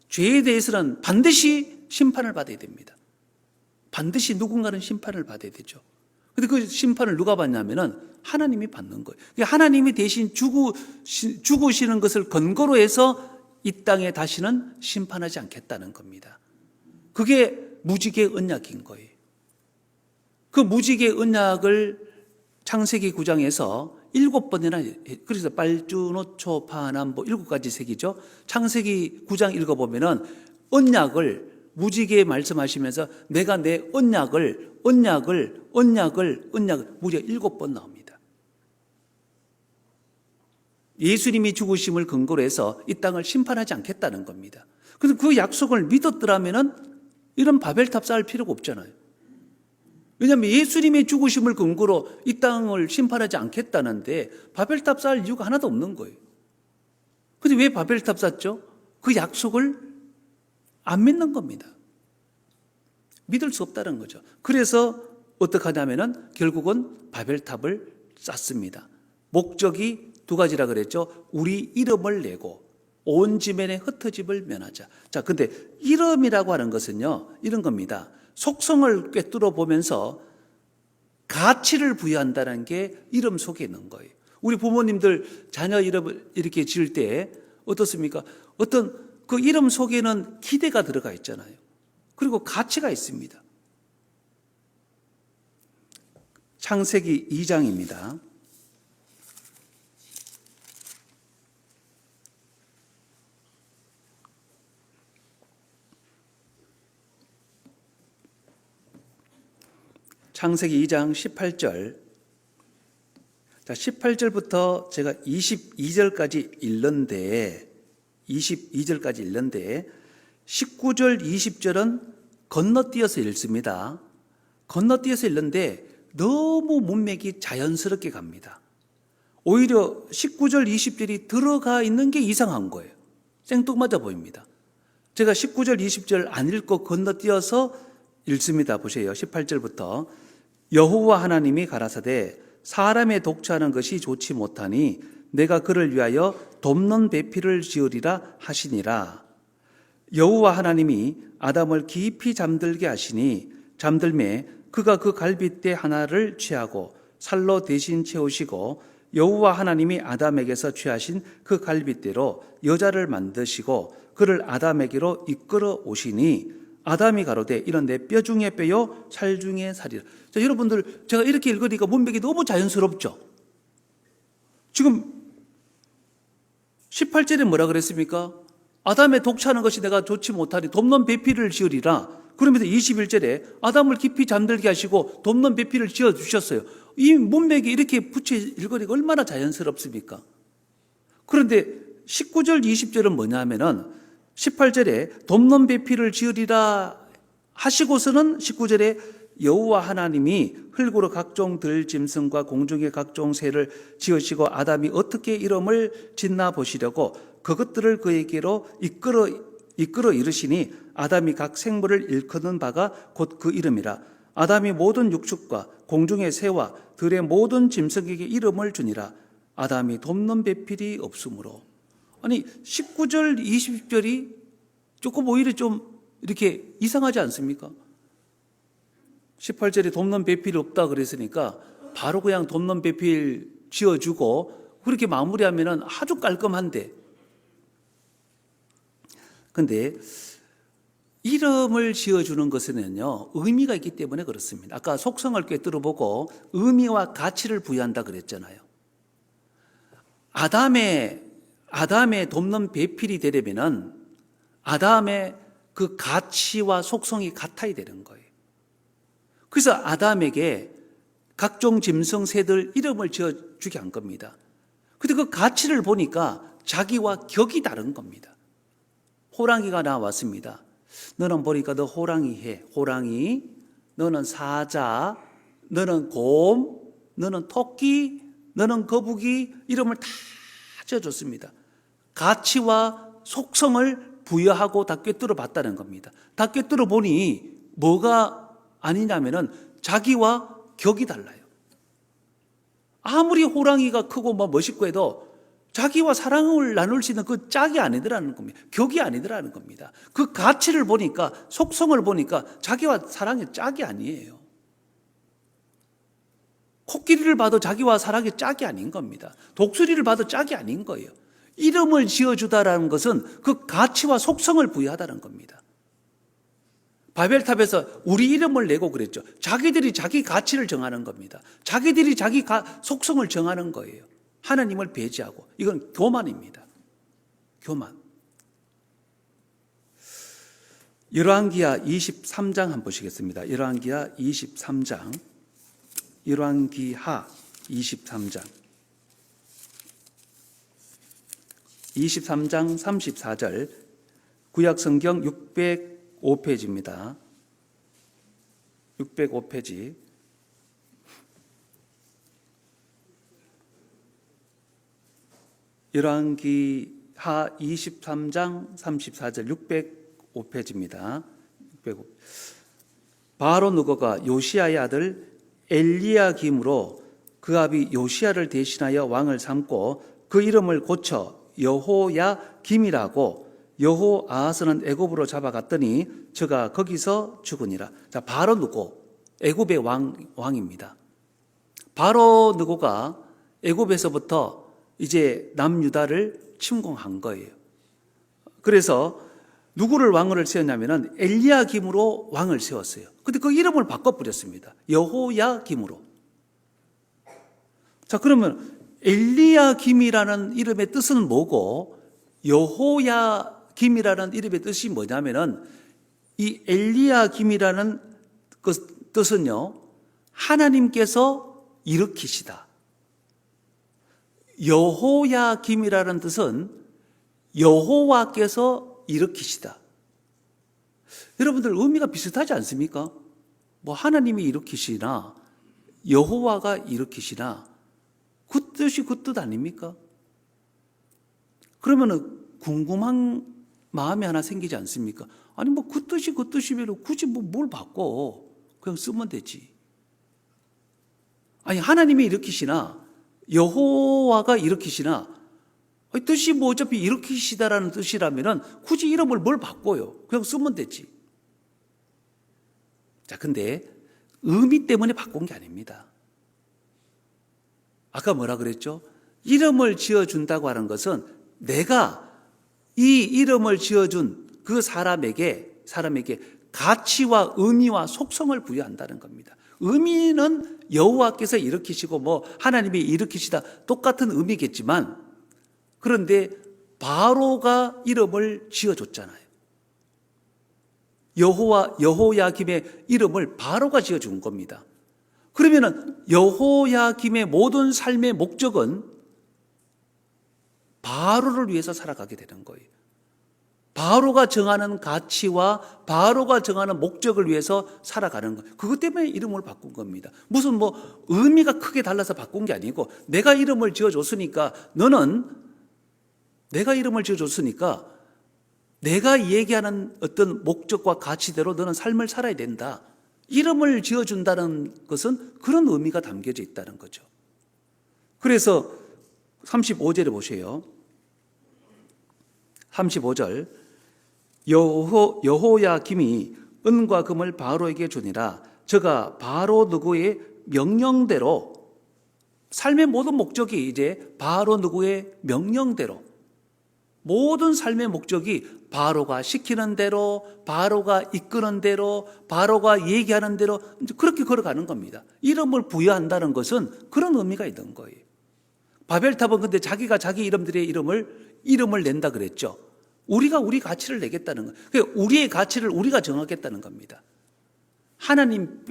죄에 대해서는 반드시 심판을 받아야 됩니다. 반드시 누군가는 심판을 받아야 되죠. 근데 그 심판을 누가 받냐면은 하나님이 받는 거예요. 하나님이 대신 죽으시는 것을 근거로 해서 이 땅에 다시는 심판하지 않겠다는 겁니다. 그게 무지개 언약인 거예요. 그 무지개 언약을 창세기 9장에서 7번이나, 그래서 빨주노초파남 7가지 색이죠. 창세기 9장 읽어보면은 언약을 무지개 말씀하시면서 내가 내 언약을 무지개 7번 나옵니다. 예수님이 죽으심을 근거로 해서 이 땅을 심판하지 않겠다는 겁니다. 그런데 그 약속을 믿었더라면은 이런 바벨탑 쌓을 필요가 없잖아요. 왜냐하면 예수님의 죽으심을 근거로 이 땅을 심판하지 않겠다는데 바벨탑 쌓을 이유가 하나도 없는 거예요. 그런데 왜 바벨탑 쌓죠? 그 약속을 안 믿는 겁니다. 믿을 수 없다는 거죠. 그래서 어떻게 하냐면은 결국은 바벨탑을 쌓습니다. 목적이 2가지라 그랬죠. 우리 이름을 내고 온 지면의 흩어짐을 면하자. 자, 근데 이름이라고 하는 것은요, 이런 겁니다. 속성을 꿰뚫어 보면서 가치를 부여한다는 게 이름 속에 있는 거예요. 우리 부모님들 자녀 이름을 이렇게 지을 때 어떻습니까? 어떤 그 이름 속에는 기대가 들어가 있잖아요. 그리고 가치가 있습니다. 창세기 2장입니다. 창세기 2장 18절. 자, 18절부터 제가 22절까지 읽는데 19절, 20절은 건너뛰어서 읽습니다. 건너뛰어서 읽는데 너무 문맥이 자연스럽게 갑니다. 오히려 19절, 20절이 들어가 있는 게 이상한 거예요. 생뚱맞아 보입니다. 제가 19절, 20절 안 읽고 건너뛰어서 읽습니다. 보세요. 18절부터 여호와 하나님이 가라사대 사람의 독차하는 것이 좋지 못하니 내가 그를 위하여 돕는 배필을 지으리라 하시니라. 여호와 하나님이 아담을 깊이 잠들게 하시니 잠들매 그가 그 갈빗대 하나를 취하고 살로 대신 채우시고 여호와 하나님이 아담에게서 취하신 그 갈빗대로 여자를 만드시고 그를 아담에게로 이끌어 오시니 아담이 가로되 이런 내 뼈 중에 뼈요 살 중에 살이라. 자, 여러분들 제가 이렇게 읽으니까 문맥이 너무 자연스럽죠. 지금 18절에 뭐라 그랬습니까? 아담의 독차하는 것이 내가 좋지 못하니 돕는 배필을 지으리라. 그러면서 21절에 아담을 깊이 잠들게 하시고 돕는 배필을 지어 주셨어요. 이 문맥이 이렇게 붙여 읽으니까 얼마나 자연스럽습니까? 그런데 19절, 20절은 뭐냐 하면은 18절에 돕는 배필을 지으리라 하시고서는 19절에 여호와 하나님이 흙으로 각종 들짐승과 공중의 각종 새를 지으시고 아담이 어떻게 이름을 짓나 보시려고 그것들을 그에게로 이끌어 이르시니 아담이 각 생물을 일컫는 바가 곧 그 이름이라. 아담이 모든 육축과 공중의 새와 들의 모든 짐승에게 이름을 주니라. 아담이 돕는 배필이 없으므로. 아니 19절 20절이 조금 오히려 좀 이렇게 이상하지 않습니까? 18절에 돕는 배필이 없다 그랬으니까 바로 그냥 돕는 배필 지어주고 그렇게 마무리하면 아주 깔끔한데, 근데 이름을 지어주는 것에는요 의미가 있기 때문에 그렇습니다. 아까 속성을 꿰뚫어보고 의미와 가치를 부여한다 그랬잖아요. 아담의 돕는 배필이 되려면은 아담의 그 가치와 속성이 같아야 되는 거예요. 그래서 아담에게 각종 짐승 새들 이름을 지어주게 한 겁니다. 근데 그 가치를 보니까 자기와 격이 다른 겁니다. 호랑이가 나왔습니다. 너는 보니까 너 호랑이 해. 호랑이, 너는 사자, 너는 곰, 너는 토끼, 너는 거북이 이름을 다 지어줬습니다. 가치와 속성을 부여하고 다 꿰뚫어 봤다는 겁니다. 다 꿰뚫어 보니 뭐가 아니냐면은 자기와 격이 달라요. 아무리 호랑이가 크고 뭐 멋있고 해도 자기와 사랑을 나눌 수 있는 그 짝이 아니더라는 겁니다. 격이 아니더라는 겁니다. 그 가치를 보니까, 속성을 보니까 자기와 사랑의 짝이 아니에요. 코끼리를 봐도 자기와 사랑의 짝이 아닌 겁니다. 독수리를 봐도 짝이 아닌 거예요. 이름을 지어주다라는 것은 그 가치와 속성을 부여하다는 겁니다. 바벨탑에서 우리 이름을 내고 그랬죠. 자기들이 자기 가치를 정하는 겁니다. 자기들이 자기 속성을 정하는 거예요. 하나님을 배제하고. 이건 교만입니다. 교만. 열왕기하 23장 한번 보시겠습니다. 열왕기하 23장. 열왕기하 23장. 23장 34절. 구약성경 605페이지입니다. 605페이지. 열왕기하 23장 34절 605페이지입니다. 605. 바로 누고가 요시야의 아들 엘리야김으로 그 아비 요시야를 대신하여 왕을 삼고 그 이름을 고쳐 여호야김이라고 여호아하스는 애굽으로 잡아갔더니 저가 거기서 죽으니라. 자, 바로 누고 애굽의 왕입니다. 바로 누고가 애굽에서부터 이제 남유다를 침공한 거예요. 그래서 누구를 왕을 세웠냐면은 엘리야김으로 왕을 세웠어요. 근데 그 이름을 바꿔버렸습니다. 여호야김으로. 자, 그러면 엘리야김이라는 이름의 뜻은 뭐고 여호야김이라는 이름의 뜻이 뭐냐면은 이 엘리야김이라는 그 뜻은요, 하나님께서 일으키시다. 여호야김이라는 뜻은 여호와께서 일으키시다. 여러분들 의미가 비슷하지 않습니까? 뭐 하나님이 일으키시나 여호와가 일으키시나 그 뜻이 그 뜻 아닙니까? 그러면은 궁금한 마음이 하나 생기지 않습니까? 아니 뭐 그 뜻이 그 뜻이면 굳이 뭐 뭘 바꿔. 그냥 쓰면 되지. 아니 하나님이 일으키시나 여호와가 일으키시나 뜻이 뭐 어차피 일으키시다라는 뜻이라면은 굳이 이름을 뭘 바꿔요. 그냥 쓰면 되지. 자, 근데 의미 때문에 바꾼 게 아닙니다. 아까 뭐라 그랬죠? 이름을 지어준다고 하는 것은 내가 이 이름을 지어준 그 사람에게 가치와 의미와 속성을 부여한다는 겁니다. 의미는 여호와께서 일으키시고 뭐 하나님이 일으키시다 똑같은 의미겠지만 그런데 바로가 이름을 지어줬잖아요. 여호야김의 이름을 바로가 지어준 겁니다. 그러면은 여호야김의 모든 삶의 목적은 바로를 위해서 살아가게 되는 거예요. 바로가 정하는 가치와 바로가 정하는 목적을 위해서 살아가는 거예요. 그것 때문에 이름을 바꾼 겁니다. 무슨 뭐 의미가 크게 달라서 바꾼 게 아니고 내가 이름을 지어줬으니까 내가 이름을 지어줬으니까 내가 얘기하는 어떤 목적과 가치대로 너는 삶을 살아야 된다. 이름을 지어준다는 것은 그런 의미가 담겨져 있다는 거죠. 그래서 35절에 보세요. 35절 여호야김이 은과 금을 바로에게 주니라. 저가 바로 누구의 명령대로 삶의 모든 목적이 이제 바로 누구의 명령대로 모든 삶의 목적이 바로가 시키는 대로, 바로가 이끄는 대로, 바로가 얘기하는 대로 그렇게 걸어가는 겁니다. 이름을 부여한다는 것은 그런 의미가 있는 거예요. 바벨탑은 근데 자기가 자기 이름들의 이름을 낸다 그랬죠. 우리가 우리 가치를 내겠다는 거예요. 우리의 가치를 우리가 정하겠다는 겁니다. 하나님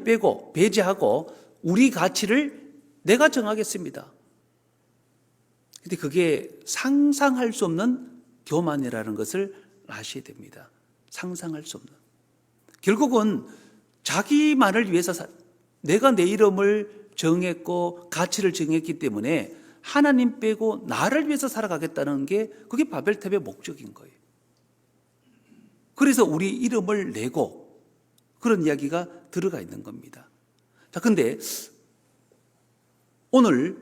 빼고 배제하고 우리 가치를 내가 정하겠습니다. 근데 그게 상상할 수 없는 교만이라는 것을 아셔야 됩니다. 상상할 수 없는. 결국은 자기만을 위해서 내가 내 이름을 정했고 가치를 정했기 때문에 하나님 빼고 나를 위해서 살아가겠다는 게 그게 바벨탑의 목적인 거예요. 그래서 우리 이름을 내고 그런 이야기가 들어가 있는 겁니다. 자, 근데 오늘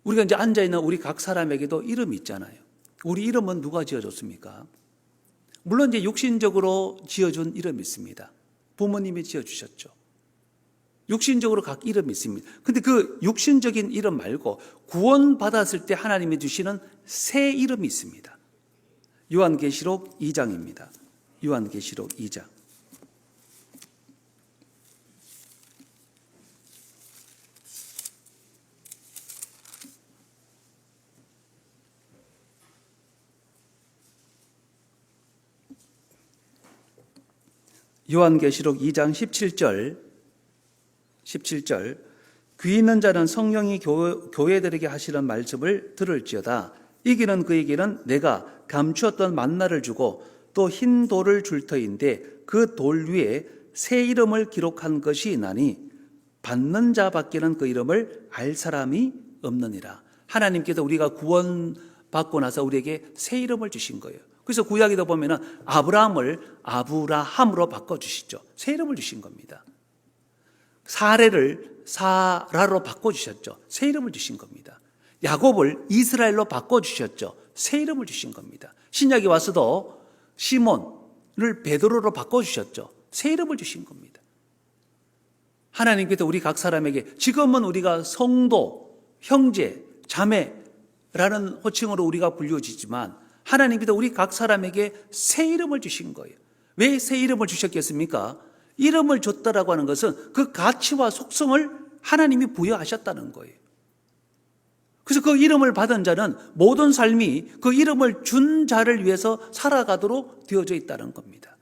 우리가 이제 앉아있는 우리 각 사람에게도 이름이 있잖아요. 우리 이름은 누가 지어줬습니까? 물론 이제 육신적으로 지어준 이름이 있습니다. 부모님이 지어주셨죠. 육신적으로 각 이름이 있습니다. 근데 그 육신적인 이름 말고 구원받았을 때 하나님이 주시는 새 이름이 있습니다. 요한계시록 2장입니다. 요한계시록 2장. 요한계시록 2장 17절 귀 있는 자는 성령이 교회들에게 하시는 말씀을 들을지어다. 이기는 그에게는 내가 감추었던 만나를 주고 또 흰 돌을 줄 터인데 그 돌 위에 새 이름을 기록한 것이 있나니 받는 자밖에는 그 이름을 알 사람이 없느니라. 하나님께서 우리가 구원받고 나서 우리에게 새 이름을 주신 거예요. 그래서 구약에도 보면은 아브라함을 아브라함으로 바꿔주시죠. 새 이름을 주신 겁니다. 사레를 사라로 바꿔주셨죠. 새 이름을 주신 겁니다. 야곱을 이스라엘로 바꿔주셨죠. 새 이름을 주신 겁니다. 신약에 와서도 시몬을 베드로로 바꿔주셨죠. 새 이름을 주신 겁니다. 하나님께서 우리 각 사람에게 지금은 우리가 성도, 형제, 자매라는 호칭으로 우리가 불려지지만 하나님께서 우리 각 사람에게 새 이름을 주신 거예요. 왜 새 이름을 주셨겠습니까? 이름을 줬다라고 하는 것은 그 가치와 속성을 하나님이 부여하셨다는 거예요. 그래서 그 이름을 받은 자는 모든 삶이 그 이름을 준 자를 위해서 살아가도록 되어져 있다는 겁니다.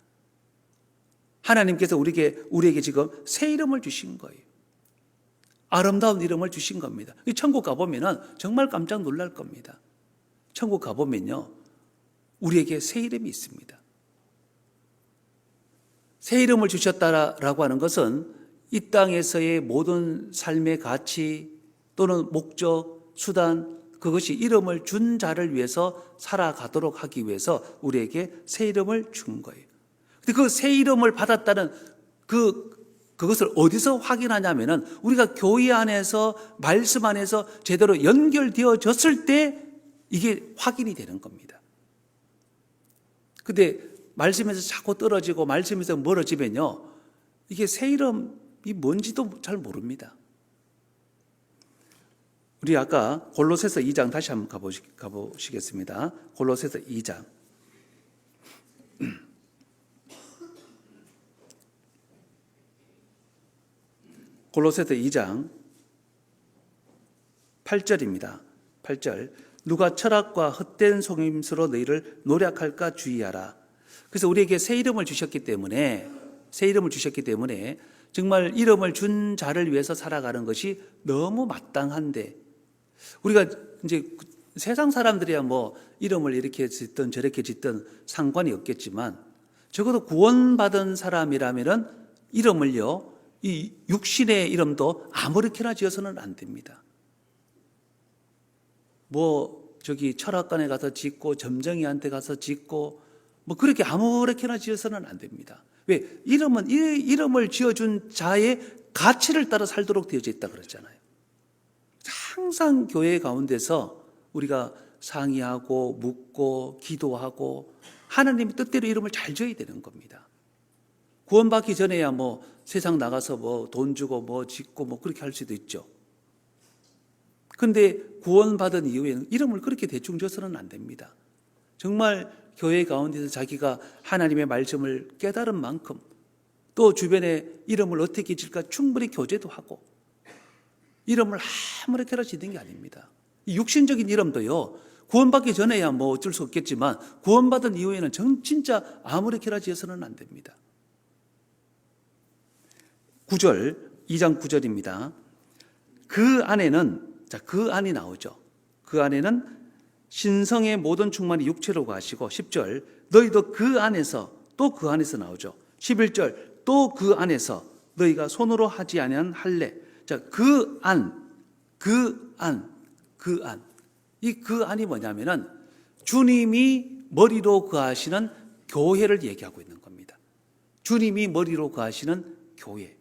하나님께서 우리에게 지금 새 이름을 주신 거예요. 아름다운 이름을 주신 겁니다. 천국 가보면 정말 깜짝 놀랄 겁니다. 천국 가보면요, 우리에게 새 이름이 있습니다. 새 이름을 주셨다라고 하는 것은 이 땅에서의 모든 삶의 가치 또는 목적, 수단, 그것이 이름을 준 자를 위해서 살아가도록 하기 위해서 우리에게 새 이름을 준 거예요. 근데 그 새 이름을 받았다는 그것을 어디서 확인하냐면은 우리가 교회 안에서 말씀 안에서 제대로 연결되어졌을 때 이게 확인이 되는 겁니다. 근데 말씀에서 자꾸 떨어지고 말씀에서 멀어지면요, 이게 새 이름이 뭔지도 잘 모릅니다. 우리 아까 골로새서 2장 다시 한번 가보시겠습니다. 골로새서 2장. 골로새서 2장 8절입니다. 8절. 누가 철학과 헛된 속임수로 너희를 노략할까 주의하라. 그래서 우리에게 새 이름을 주셨기 때문에 정말 이름을 준 자를 위해서 살아가는 것이 너무 마땅한데, 우리가 이제 세상 사람들이야 뭐 이름을 이렇게 짓든 저렇게 짓든 상관이 없겠지만 적어도 구원받은 사람이라면은 이름을요, 이 육신의 이름도 아무렇게나 지어서는 안 됩니다. 뭐 저기 철학관에 가서 짓고 점쟁이한테 가서 짓고 뭐 그렇게 아무렇게나 지어서는 안 됩니다. 왜? 이름은 이름을 지어준 자의 가치를 따라 살도록 되어져 있다 그랬잖아요. 항상 교회 가운데서 우리가 상의하고 묻고 기도하고 하나님의 뜻대로 이름을 잘 지어야 되는 겁니다. 구원받기 전에야 뭐 세상 나가서 뭐 돈 주고 뭐 짓고 뭐 그렇게 할 수도 있죠. 근데 구원받은 이후에는 이름을 그렇게 대충 줘서는 안 됩니다. 정말 교회 가운데서 자기가 하나님의 말씀을 깨달은 만큼 또 주변에 이름을 어떻게 지을까 충분히 교제도 하고 이름을 아무렇게나 짓는 게 아닙니다. 이 육신적인 이름도요, 구원받기 전에야 뭐 어쩔 수 없겠지만 구원받은 이후에는 진짜 아무렇게나 지어서는 안 됩니다. 9절, 2장 9절입니다. 그 안에는, 그 안이 나오죠. 그 안에는 신성의 모든 충만이 육체로 가시고, 10절, 너희도 그 안에서, 또 그 안에서 나오죠. 11절, 또 그 안에서 너희가 손으로 하지 아니한 할례. 그 안, 그 안, 그 안. 이 그 안이 뭐냐면은 주님이 머리로 거하시는 교회를 얘기하고 있는 겁니다. 주님이 머리로 거하시는 교회.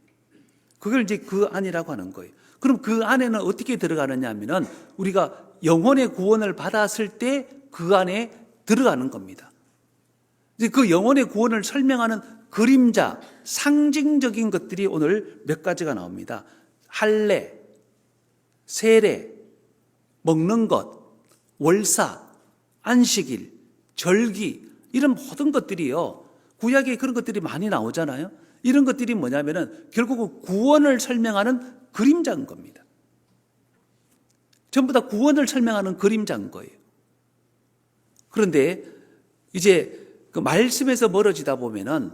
그걸 이제 그 안이라고 하는 거예요. 그럼 그 안에는 어떻게 들어가느냐 하면은 우리가 영혼의 구원을 받았을 때 그 안에 들어가는 겁니다. 이제 그 영혼의 구원을 설명하는 그림자, 상징적인 것들이 오늘 몇 가지가 나옵니다. 할례, 세례, 먹는 것, 월사, 안식일, 절기, 이런 모든 것들이요. 구약에 그런 것들이 많이 나오잖아요. 이런 것들이 뭐냐면은 결국은 구원을 설명하는 그림자인 겁니다. 전부 다 구원을 설명하는 그림자인 거예요. 그런데 이제 그 말씀에서 멀어지다 보면은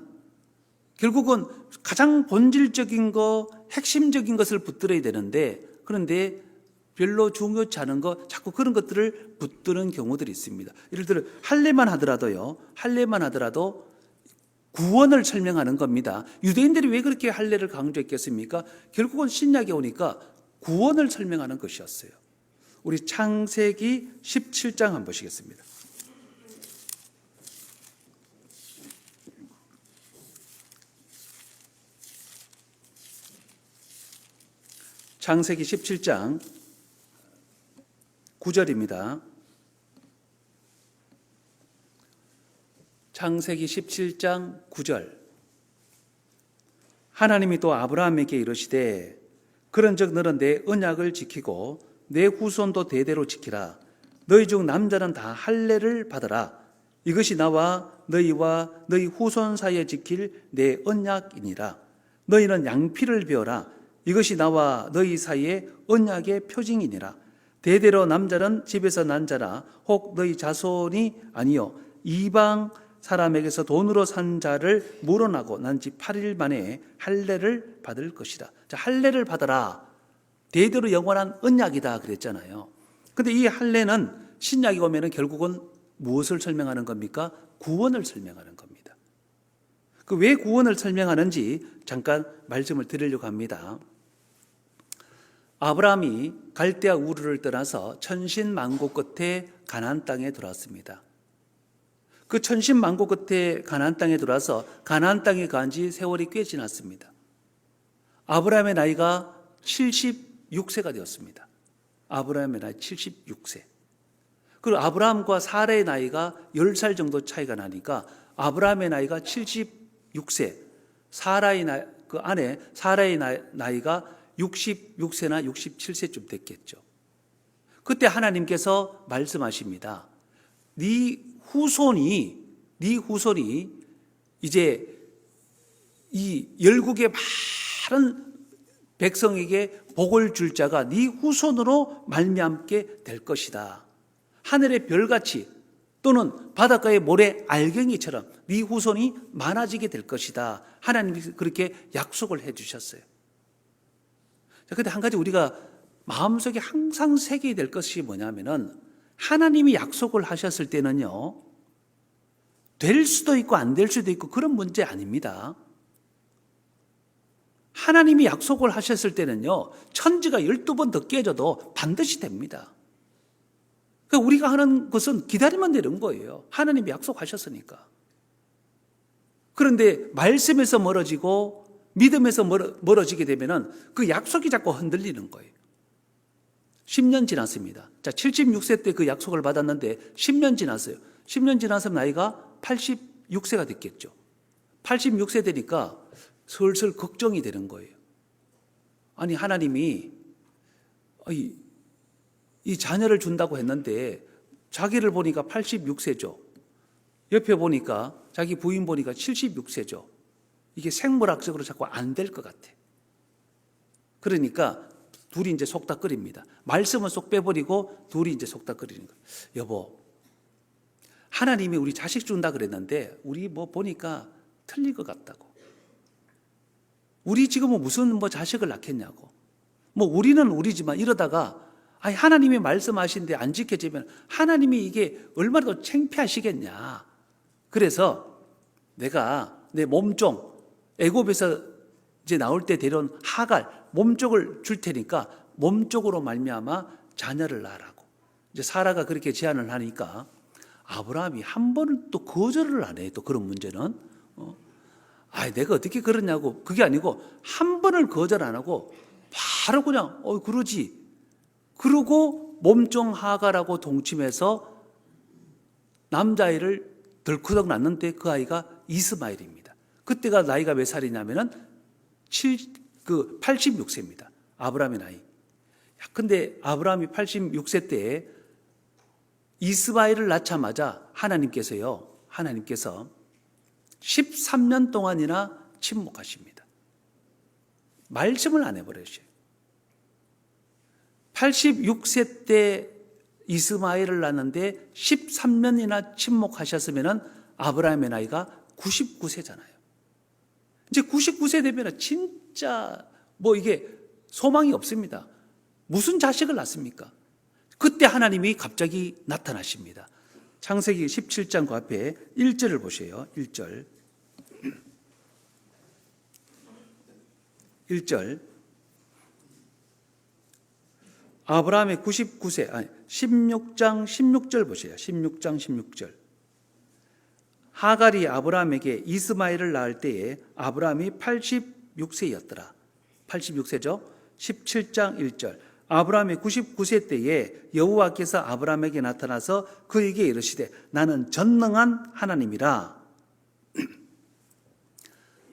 결국은 가장 본질적인 거, 핵심적인 것을 붙들어야 되는데, 그런데 별로 중요치 않은 거, 자꾸 그런 것들을 붙드는 경우들이 있습니다. 예를 들어 할례만 하더라도요, 할례만 하더라도 구원을 설명하는 겁니다. 유대인들이 왜 그렇게 할례를 강조했겠습니까? 결국은 신약에 오니까 구원을 설명하는 것이었어요. 우리 창세기 17장 한번 보시겠습니다. 창세기 17장 9절입니다. 창세기 17장 9절. 하나님이 또 아브라함에게 이르시되 그런즉 너는 내 언약을 지키고 내 후손도 대대로 지키라. 너희 중 남자는 다 할례를 받으라. 이것이 나와 너희와 너희 후손 사이에 지킬 내 언약이니라. 너희는 양피를 베어라. 이것이 나와 너희 사이에 언약의 표징이니라. 대대로 남자는 집에서 난 자라 혹 너희 자손이 아니요 이방 사람에게서 돈으로 산 자를 물어나고 난 지 8일 만에 할례를 받을 것이다. 자, 할례를 받아라. 대대로 영원한 언약이다 그랬잖아요. 근데 이 할례는 신약에 오면은 결국은 무엇을 설명하는 겁니까? 구원을 설명하는 겁니다. 그 왜 구원을 설명하는지 잠깐 말씀을 드리려고 합니다. 아브라함이 갈대아 우르를 떠나서 천신만고 끝에 가나안 땅에 들어왔습니다. 그 천신만고 끝에 가나안 땅에 들어와서 가나안 땅에 간 지 세월이 꽤 지났습니다. 아브라함의 나이가 76세가 되었습니다. 아브라함의 나이 76세. 그리고 아브라함과 사라의 나이가 10살 정도 차이가 나니까 아브라함의 나이가 76세, 사라의 나이가 66세나 67세쯤 됐겠죠. 그때 하나님께서 말씀하십니다. 네 후손이 이제 이 열국의 많은 백성에게 복을 줄 자가 네 후손으로 말미암게 될 것이다. 하늘의 별같이 또는 바닷가의 모래 알갱이처럼 네 후손이 많아지게 될 것이다. 하나님이 그렇게 약속을 해 주셨어요. 그런데 한 가지 우리가 마음속에 항상 새겨야 될 것이 뭐냐면은 하나님이 약속을 하셨을 때는요, 될 수도 있고 안 될 수도 있고 그런 문제 아닙니다. 하나님이 약속을 하셨을 때는요, 천지가 12번 더 깨져도 반드시 됩니다. 그러니까 우리가 하는 것은 기다리면 되는 거예요. 하나님이 약속하셨으니까. 그런데 말씀에서 멀어지고 믿음에서 멀어지게 되면은 그 약속이 자꾸 흔들리는 거예요. 10년 지났습니다. 자, 76세 때 그 약속을 받았는데 10년 지났어요. 10년 지나서 나이가 86세가 됐겠죠. 86세 되니까 슬슬 걱정이 되는 거예요. 아니, 하나님이 이 자녀를 준다고 했는데 자기를 보니까 86세죠. 옆에 보니까 자기 부인 보니까 76세죠. 이게 생물학적으로 자꾸 안 될 것 같아. 그러니까 둘이 이제 속닥거립니다. 말씀은 쏙 빼버리고 둘이 이제 속닥거리는 거예요. 여보, 하나님이 우리 자식 준다 그랬는데 우리 뭐 보니까 틀릴 것 같다고. 우리 지금은 무슨 자식을 낳겠냐고. 우리는 우리지만 이러다가 하나님이 말씀하신데 안 지켜지면 하나님이 이게 얼마나 더 창피하시겠냐. 그래서 내가 내 몸종, 애굽에서 이제 나올 때 데려온 하갈, 몸종을 줄 테니까 몸종으로 말미암아 자녀를 낳으라고. 이제 사라가 그렇게 제안을 하니까 아브라함이 한 번은 또 거절을 안 해. 또 그런 문제는. 내가 어떻게 그러냐고. 그게 아니고 한 번을 거절 안 하고 바로 그냥 그러지. 그러고 몸종 하갈하고 동침해서 남자아이를 덜커덕 낳는데 그 아이가 이스마엘입니다. 그때가 나이가 몇 살이냐면은 86세입니다. 아브라함의 나이. 근데 아브라함이 86세 때에 이스마엘을 낳자마자 하나님께서 13년 동안이나 침묵하십니다. 말씀을 안 해버리셔요. 86세 때 이스마엘을 낳는데 13년이나 침묵하셨으면 아브라함의 나이가 99세잖아요. 이제 99세 되면 진짜 이게 소망이 없습니다. 무슨 자식을 낳습니까? 그때 하나님이 갑자기 나타나십니다. 창세기 17장 그 앞에 1절을 보세요. 1절. 1절. 아브라함의 16장 16절 보세요. 16장 16절. 하갈이 아브라함에게 이스마엘을 낳을 때에 아브라함이 86세였더라. 86세죠. 17장 1절. 아브라함이 99세 때에 여호와께서 아브라함에게 나타나서 그에게 이르시되 나는 전능한 하나님이라.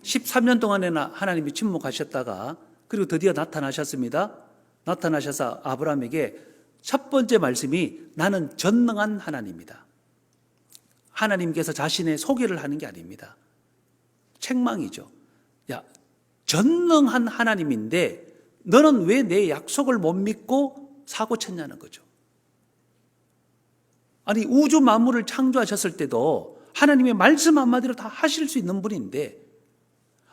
13년 동안에나 하나님이 침묵하셨다가 그리고 드디어 나타나셨습니다. 나타나셔서 아브라함에게 첫 번째 말씀이 나는 전능한 하나님이다. 하나님께서 자신의 소개를 하는 게 아닙니다. 책망이죠. 전능한 하나님인데 너는 왜 내 약속을 못 믿고 사고 쳤냐는 거죠. 아니 우주 만물을 창조하셨을 때도 하나님의 말씀 한마디로 다 하실 수 있는 분인데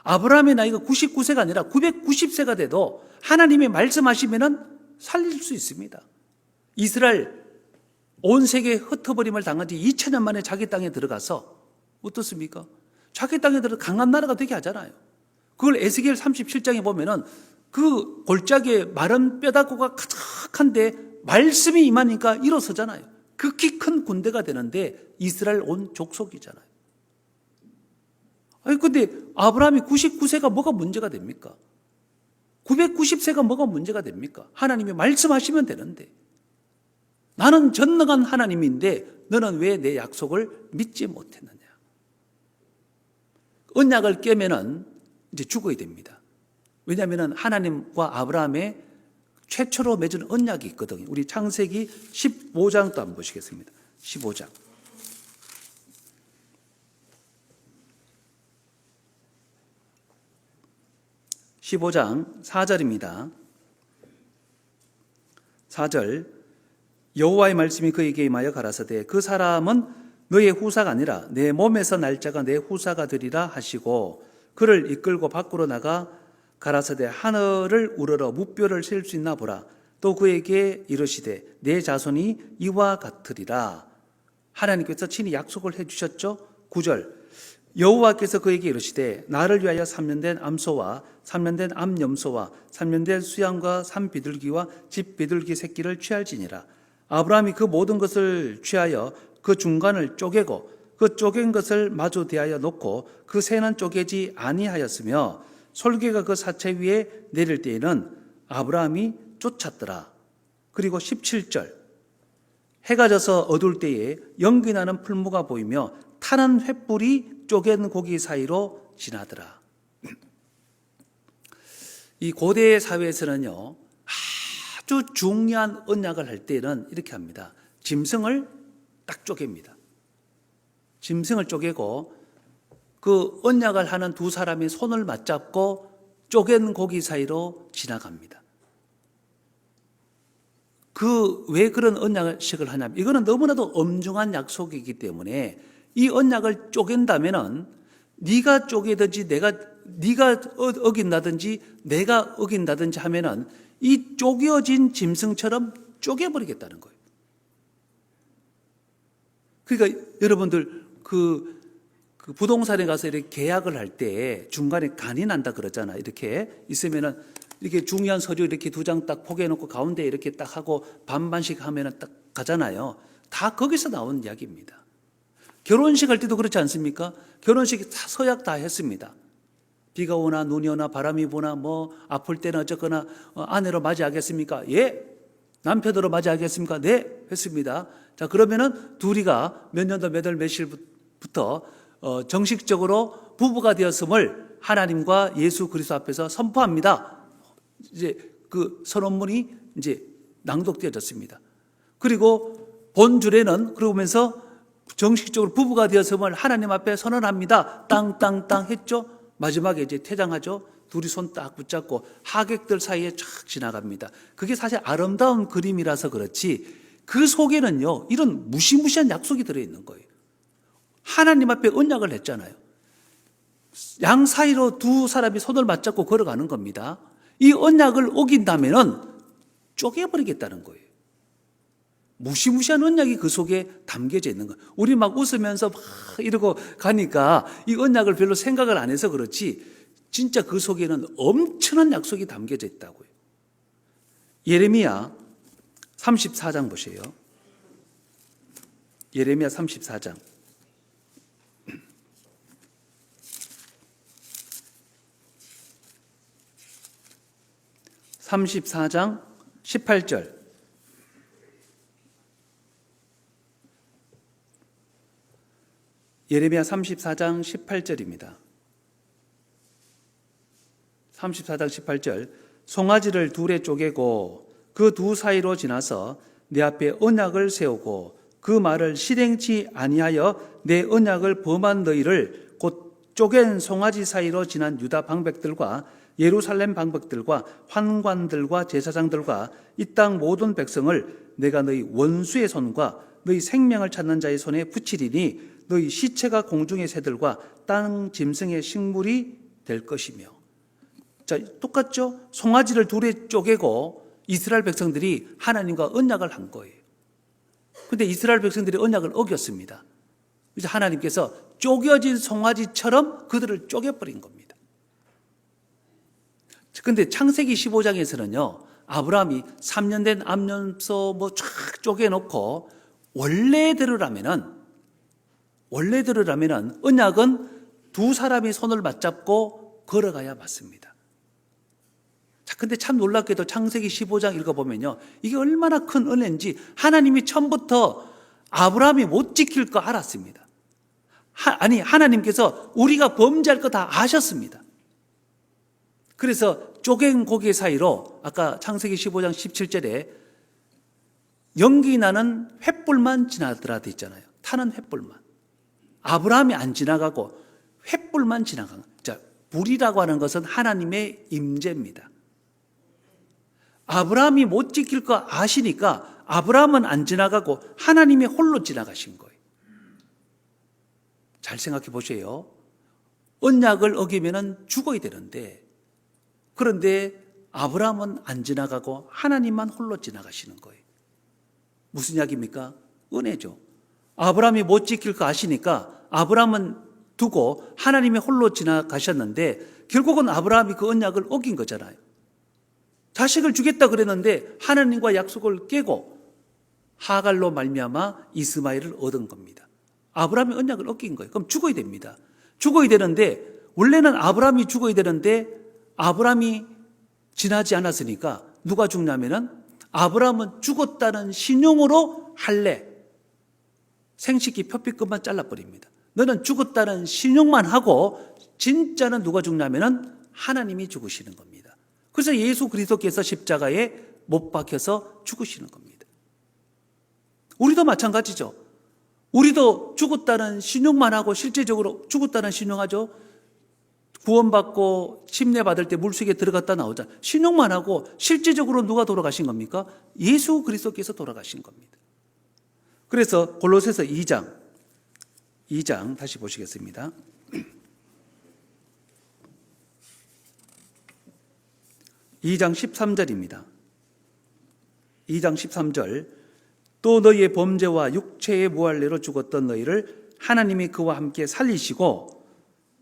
아브라함의 나이가 99세가 아니라 990세가 돼도 하나님의 말씀하시면 살릴 수 있습니다. 이스라엘 온 세계에 흩어버림을 당한 지 2000년 만에 자기 땅에 들어가서 어떻습니까? 자기 땅에 들어가 강한 나라가 되게 하잖아요. 그걸 에스겔 37장에 보면은 그 골짜기에 마른 뼈다구가 가득한데 말씀이 임하니까 일어서잖아요. 극히 큰 군대가 되는데 이스라엘 온 족속이잖아요. 근데 아브라함이 99세가 뭐가 문제가 됩니까? 990세가 뭐가 문제가 됩니까? 하나님이 말씀하시면 되는데 나는 전능한 하나님인데 너는 왜 내 약속을 믿지 못했느냐? 언약을 깨면은 이제 죽어야 됩니다. 왜냐하면 하나님과 아브라함의 최초로 맺은 언약이 있거든요. 우리 창세기 15장도 한번 보시겠습니다. 15장. 15장 4절입니다. 4절. 여호와의 말씀이 그에게 임하여 가라사대 그 사람은 너의 후사가 아니라 내 몸에서 날짜가 내 후사가 되리라 하시고 그를 이끌고 밖으로 나가 가라사대 하늘을 우러러 무뼈를 셀 수 있나 보라. 또 그에게 이르시되 내 자손이 이와 같으리라. 하나님께서 친히 약속을 해주셨죠. 9절. 여호와께서 그에게 이르시되 나를 위하여 3년 된 암소와 3년 된 암염소와 3년 된 수양과 산비둘기와 집비둘기 새끼를 취할지니라. 아브라함이 그 모든 것을 취하여 그 중간을 쪼개고 그 쪼갠 것을 마주 대하여 놓고 그 새는 쪼개지 아니하였으며 솔개가 그 사체 위에 내릴 때에는 아브라함이 쫓았더라. 그리고 17절. 해가 져서 어두울 때에 연기 나는 풀무가 보이며 타는 횃불이 쪼갠 고기 사이로 지나더라. 이 고대 사회에서는요, 아주 중요한 언약을 할 때는 이렇게 합니다. 짐승을 딱 쪼갭니다. 짐승을 쪼개고 그 언약을 하는 두 사람이 손을 맞잡고 쪼갠 고기 사이로 지나갑니다. 왜 그런 언약식을 하냐면 이거는 너무나도 엄중한 약속이기 때문에 이 언약을 쪼갠다면은 네가 쪼개든지 내가 네가 어긴다든지 내가 어긴다든지 하면은 이 쪼개어진 짐승처럼 쪼개버리겠다는 거예요. 그러니까 여러분들 그 부동산에 가서 이렇게 계약을 할 때 중간에 간이 난다 그러잖아. 이렇게 있으면은 이렇게 중요한 서류 이렇게 두 장 딱 포개해 놓고 가운데 이렇게 딱 하고 반반씩 하면은 딱 가잖아요. 다 거기서 나온 이야기입니다. 결혼식 할 때도 그렇지 않습니까? 결혼식 서약 다 했습니다. 비가 오나 눈이 오나 바람이 부나 뭐 아플 때는 어쨌거나 아내로 맞이하겠습니까? 예. 남편으로 맞이하겠습니까? 네. 했습니다. 자, 그러면은 둘이가 몇 년도 몇 월 며칠부터 정식적으로 부부가 되었음을 하나님과 예수 그리스도 앞에서 선포합니다. 이제 그 선언문이 이제 낭독되어졌습니다. 그리고 본줄에는 그러면서 정식적으로 부부가 되었음을 하나님 앞에 선언합니다. 땅땅땅 했죠. 마지막에 이제 퇴장하죠. 둘이 손 딱 붙잡고 하객들 사이에 쫙 지나갑니다. 그게 사실 아름다운 그림이라서 그렇지 그 속에는요 이런 무시무시한 약속이 들어있는 거예요. 하나님 앞에 언약을 했잖아요. 양 사이로 두 사람이 손을 맞잡고 걸어가는 겁니다. 이 언약을 어긴다면은 쪼개버리겠다는 거예요. 무시무시한 언약이 그 속에 담겨져 있는 거예요. 우리 막 웃으면서 막 이러고 가니까 이 언약을 별로 생각을 안 해서 그렇지 진짜 그 속에는 엄청난 약속이 담겨져 있다고요. 예레미야 34장 보세요. 예레미야 34장. 34장 18절. 예레미야 34장 18절입니다. 34장 18절. 송아지를 둘에 쪼개고 그 두 사이로 지나서 내 앞에 언약을 세우고 그 말을 실행치 아니하여 내 언약을 범한 너희를 곧 쪼갠 송아지 사이로 지난 유다 방백들과 예루살렘 방백들과 환관들과 제사장들과 이 땅 모든 백성을 내가 너희 원수의 손과 너희 생명을 찾는 자의 손에 붙이리니 너희 시체가 공중의 새들과 땅 짐승의 식물이 될 것이며. 자, 똑같죠? 송아지를 둘에 쪼개고 이스라엘 백성들이 하나님과 언약을 한 거예요. 그런데 이스라엘 백성들이 언약을 어겼습니다. 그래서 하나님께서 쪼개진 송아지처럼 그들을 쪼개버린 겁니다. 그런데 창세기 15장에서는요, 아브라함이 3년 된 암염소 뭐 쫙 쪼개놓고 원래대로라면은 언약은 두 사람이 손을 맞잡고 걸어가야 맞습니다. 자, 근데 참 놀랍게도 창세기 15장 읽어보면요, 이게 얼마나 큰 은혜인지 하나님이 처음부터 아브라함이 못 지킬 거 알았습니다. 하나님께서 우리가 범죄할 거 다 아셨습니다. 그래서 쪼갠 고개 사이로 아까 창세기 15장 17절에 연기 나는 횃불만 지나더라 돼 있잖아요. 타는 횃불만. 아브라함이 안 지나가고 횃불만 지나간. 자, 불이라고 하는 것은 하나님의 임재입니다. 아브라함이 못 지킬 거 아시니까 아브라함은 안 지나가고 하나님이 홀로 지나가신 거예요. 잘 생각해 보세요. 언약을 어기면 죽어야 되는데, 그런데 아브라함은 안 지나가고 하나님만 홀로 지나가시는 거예요. 무슨 이야기입니까? 은혜죠. 아브라함이 못 지킬 거 아시니까 아브라함은 두고 하나님이 홀로 지나가셨는데 결국은 아브라함이 그 언약을 어긴 거잖아요. 자식을 주겠다 그랬는데 하나님과 약속을 깨고 하갈로 말미암아 이스마엘을 얻은 겁니다. 아브라함이 언약을 어긴 거예요. 그럼 죽어야 됩니다. 죽어야 되는데 원래는 아브라함이 죽어야 되는데 아브라함이 지나지 않았으니까 누가 죽냐면은 아브라함은 죽었다는 신용으로 할례 생식기 표피끝만 잘라버립니다. 너는 죽었다는 신용만 하고 진짜는 누가 죽냐면은 하나님이 죽으시는 겁니다. 그래서 예수 그리스도께서 십자가에 못 박혀서 죽으시는 겁니다. 우리도 마찬가지죠. 우리도 죽었다는 신용만 하고 실제적으로 죽었다는 신용하죠. 구원받고 침례받을 때 물속에 들어갔다 나오자 신용만 하고 실제적으로 누가 돌아가신 겁니까? 예수 그리스도께서 돌아가신 겁니다. 그래서 골로새서 2장 다시 보시겠습니다. 2장 13절입니다. 2장 13절. 또 너희의 범죄와 육체의 무할례로 죽었던 너희를 하나님이 그와 함께 살리시고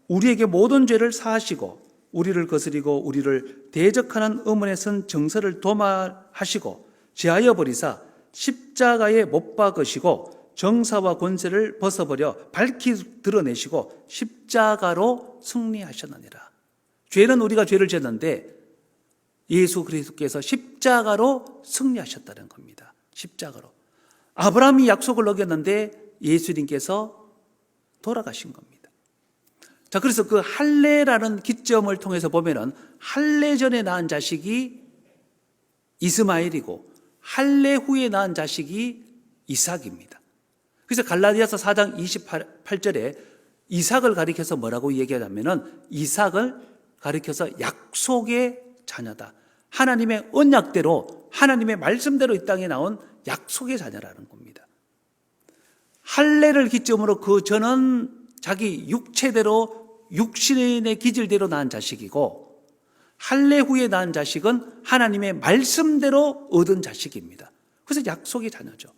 우리에게 모든 죄를 사하시고 우리를 거스리고 우리를 대적하는 의문에 선 정서를 도말하시고 제하여 버리사 십자가에 못 박으시고 정사와 권세를 벗어버려 밝히 드러내시고 십자가로 승리하셨느니라. 죄는 우리가 죄를 지었는데 예수 그리스도께서 십자가로 승리하셨다는 겁니다. 십자가로. 아브라함이 약속을 어겼는데 예수님께서 돌아가신 겁니다. 자, 그래서 그 할례라는 기점을 통해서 보면은 할례 전에 낳은 자식이 이스마엘이고 할례 후에 낳은 자식이 이삭입니다. 그래서 갈라디아서 4장 28절에 이삭을 가리켜서 뭐라고 얘기하냐면은 이삭을 가리켜서 약속의 자녀다. 하나님의 언약대로 하나님의 말씀대로 이 땅에 나온 약속의 자녀라는 겁니다. 할례를 기점으로 그 저는 자기 육체대로 육신의 기질대로 낳은 자식이고 할례 후에 낳은 자식은 하나님의 말씀대로 얻은 자식입니다. 그래서 약속의 자녀죠.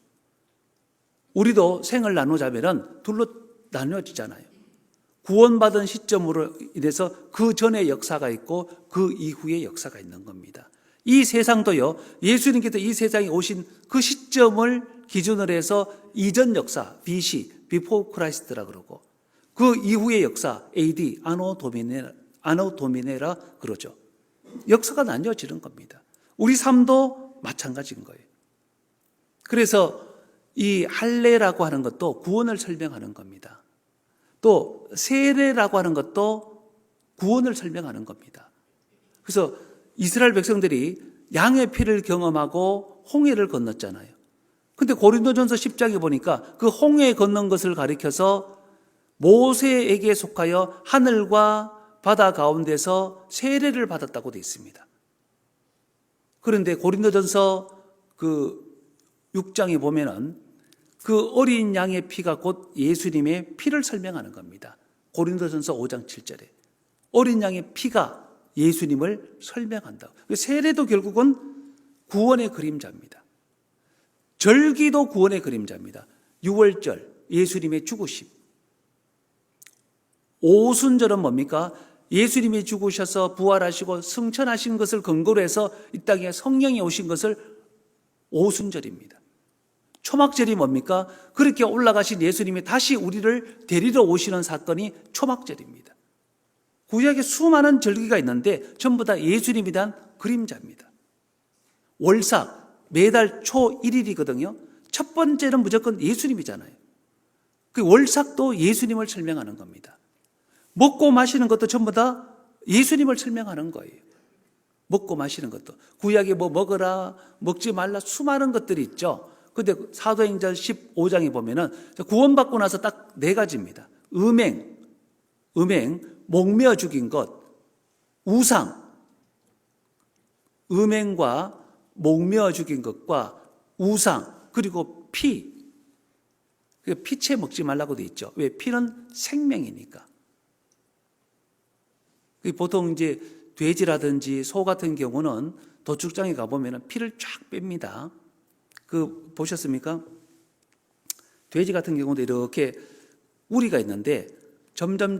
우리도 생을 나누자면 둘로 나누어지잖아요. 구원받은 시점으로 인해서 그 전의 역사가 있고 그 이후의 역사가 있는 겁니다. 이 세상도요, 예수님께서 이 세상에 오신 그 시점을 기준으로 해서 이전 역사, BC, Before Christ라 그러고 그 이후의 역사, AD, 아노 도미네라 그러죠. 역사가 나뉘어지는 겁니다. 우리 삶도 마찬가지인 거예요. 그래서 이 할례라고 하는 것도 구원을 설명하는 겁니다. 또 세례라고 하는 것도 구원을 설명하는 겁니다. 그래서 이스라엘 백성들이 양의 피를 경험하고 홍해를 건넜잖아요. 근데 고린도전서 10장에 보니까 그 홍해 건넌 것을 가리켜서 모세에게 속하여 하늘과 바다 가운데서 세례를 받았다고 되어 있습니다. 그런데 고린도전서 그 6장에 보면은 그 어린 양의 피가 곧 예수님의 피를 설명하는 겁니다. 고린도전서 5장 7절에 어린 양의 피가 예수님을 설명한다. 세례도 결국은 구원의 그림자입니다. 절기도 구원의 그림자입니다. 유월절, 예수님의 죽으심. 오순절은 뭡니까? 예수님이 죽으셔서 부활하시고 승천하신 것을 근거로 해서 이 땅에 성령이 오신 것을 오순절입니다. 초막절이 뭡니까? 그렇게 올라가신 예수님이 다시 우리를 데리러 오시는 사건이 초막절입니다. 구약에 수많은 절기가 있는데 전부 다 예수님에 대한 그림자입니다. 월삭, 매달 초 1일이거든요. 첫 번째는 무조건 예수님이잖아요. 그 월삭도 예수님을 설명하는 겁니다. 먹고 마시는 것도 전부 다 예수님을 설명하는 거예요. 먹고 마시는 것도. 구약에 뭐 먹어라, 먹지 말라 수많은 것들이 있죠. 근데 사도행전 15장에 보면은 구원받고 나서 딱 4가지입니다. 음행, 목매어 죽인 것, 우상, 음행과 목매어 죽인 것과 우상, 그리고 피. 피채 먹지 말라고 돼 있죠. 왜? 피는 생명이니까. 보통 이제 돼지라든지 소 같은 경우는 도축장에 가보면 피를 쫙 뺍니다. 보셨습니까? 돼지 같은 경우도 이렇게 우리가 있는데 점점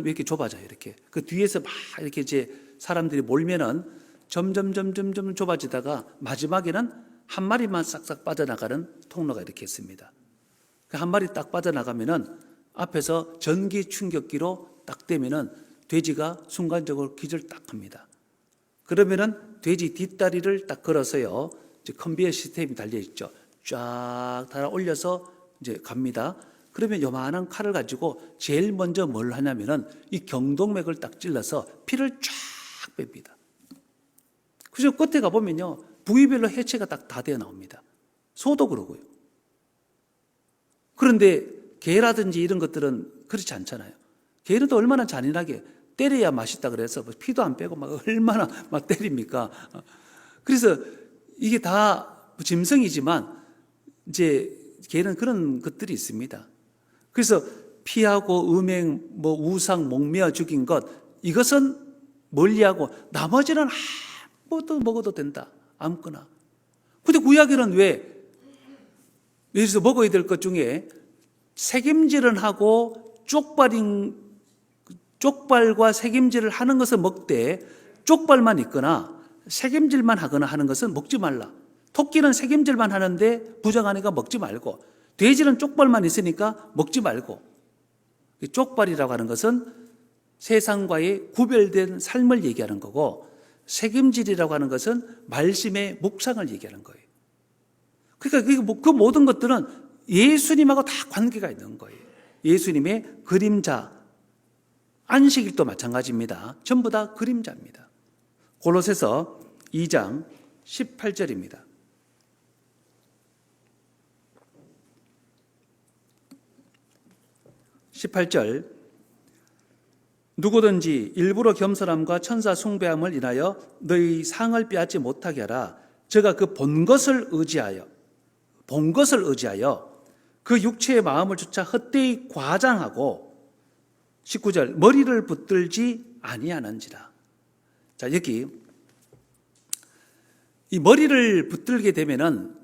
이렇게 좁아져요. 이렇게. 그 뒤에서 막 이렇게 이제 사람들이 몰면은 점점 좁아지다가 마지막에는 한 마리만 싹싹 빠져나가는 통로가 이렇게 있습니다. 한 마리 딱 빠져나가면은 앞에서 전기 충격기로 딱 대면은 돼지가 순간적으로 기절 딱 합니다. 그러면은 돼지 뒷다리를 딱 걸어서요. 이제 컨베이어 시스템이 달려 있죠. 쫙 달아 올려서 이제 갑니다. 그러면 요만한 칼을 가지고 제일 먼저 뭘 하냐면은 이 경동맥을 딱 찔러서 피를 쫙 뺍니다. 그래서 끝에 가보면요. 부위별로 해체가 딱 다 되어 나옵니다. 소도 그러고요. 그런데 개라든지 이런 것들은 그렇지 않잖아요. 개는 또 얼마나 잔인하게 때려야 맛있다 그래서 피도 안 빼고 막 얼마나 막 때립니까? 그래서 이게 다 짐승이지만 이제 개는 그런 것들이 있습니다. 그래서 피하고 음행, 우상, 목매어 죽인 것 이것은 멀리하고 나머지는 뭐또 먹어도 된다. 아무거나. 근데 구약에는 왜 예를 들어서 먹어야 될 것 중에 색임질은 하고 쪽발과 색임질을 하는 것을 먹되 쪽발만 있거나 색임질만 하거나 하는 것은 먹지 말라. 토끼는 색임질만 하는데 부정하니까 먹지 말고, 돼지는 쪽발만 있으니까 먹지 말고. 쪽발이라고 하는 것은 세상과의 구별된 삶을 얘기하는 거고, 색임질이라고 하는 것은 말씀의 묵상을 얘기하는 거예요. 그러니까 그 모든 것들은 예수님하고 다 관계가 있는 거예요. 예수님의 그림자, 안식일도 마찬가지입니다. 전부 다 그림자입니다. 골로새서 2장 18절입니다. 18절, 누구든지 일부러 겸손함과 천사 숭배함을 인하여 너희 상을 빼앗지 못하게 하라. 저가 그 본 것을 의지하여 그 육체의 마음을 조차 헛되이 과장하고, 19절, 머리를 붙들지 아니하는지라. 자, 여기 이 머리를 붙들게 되면은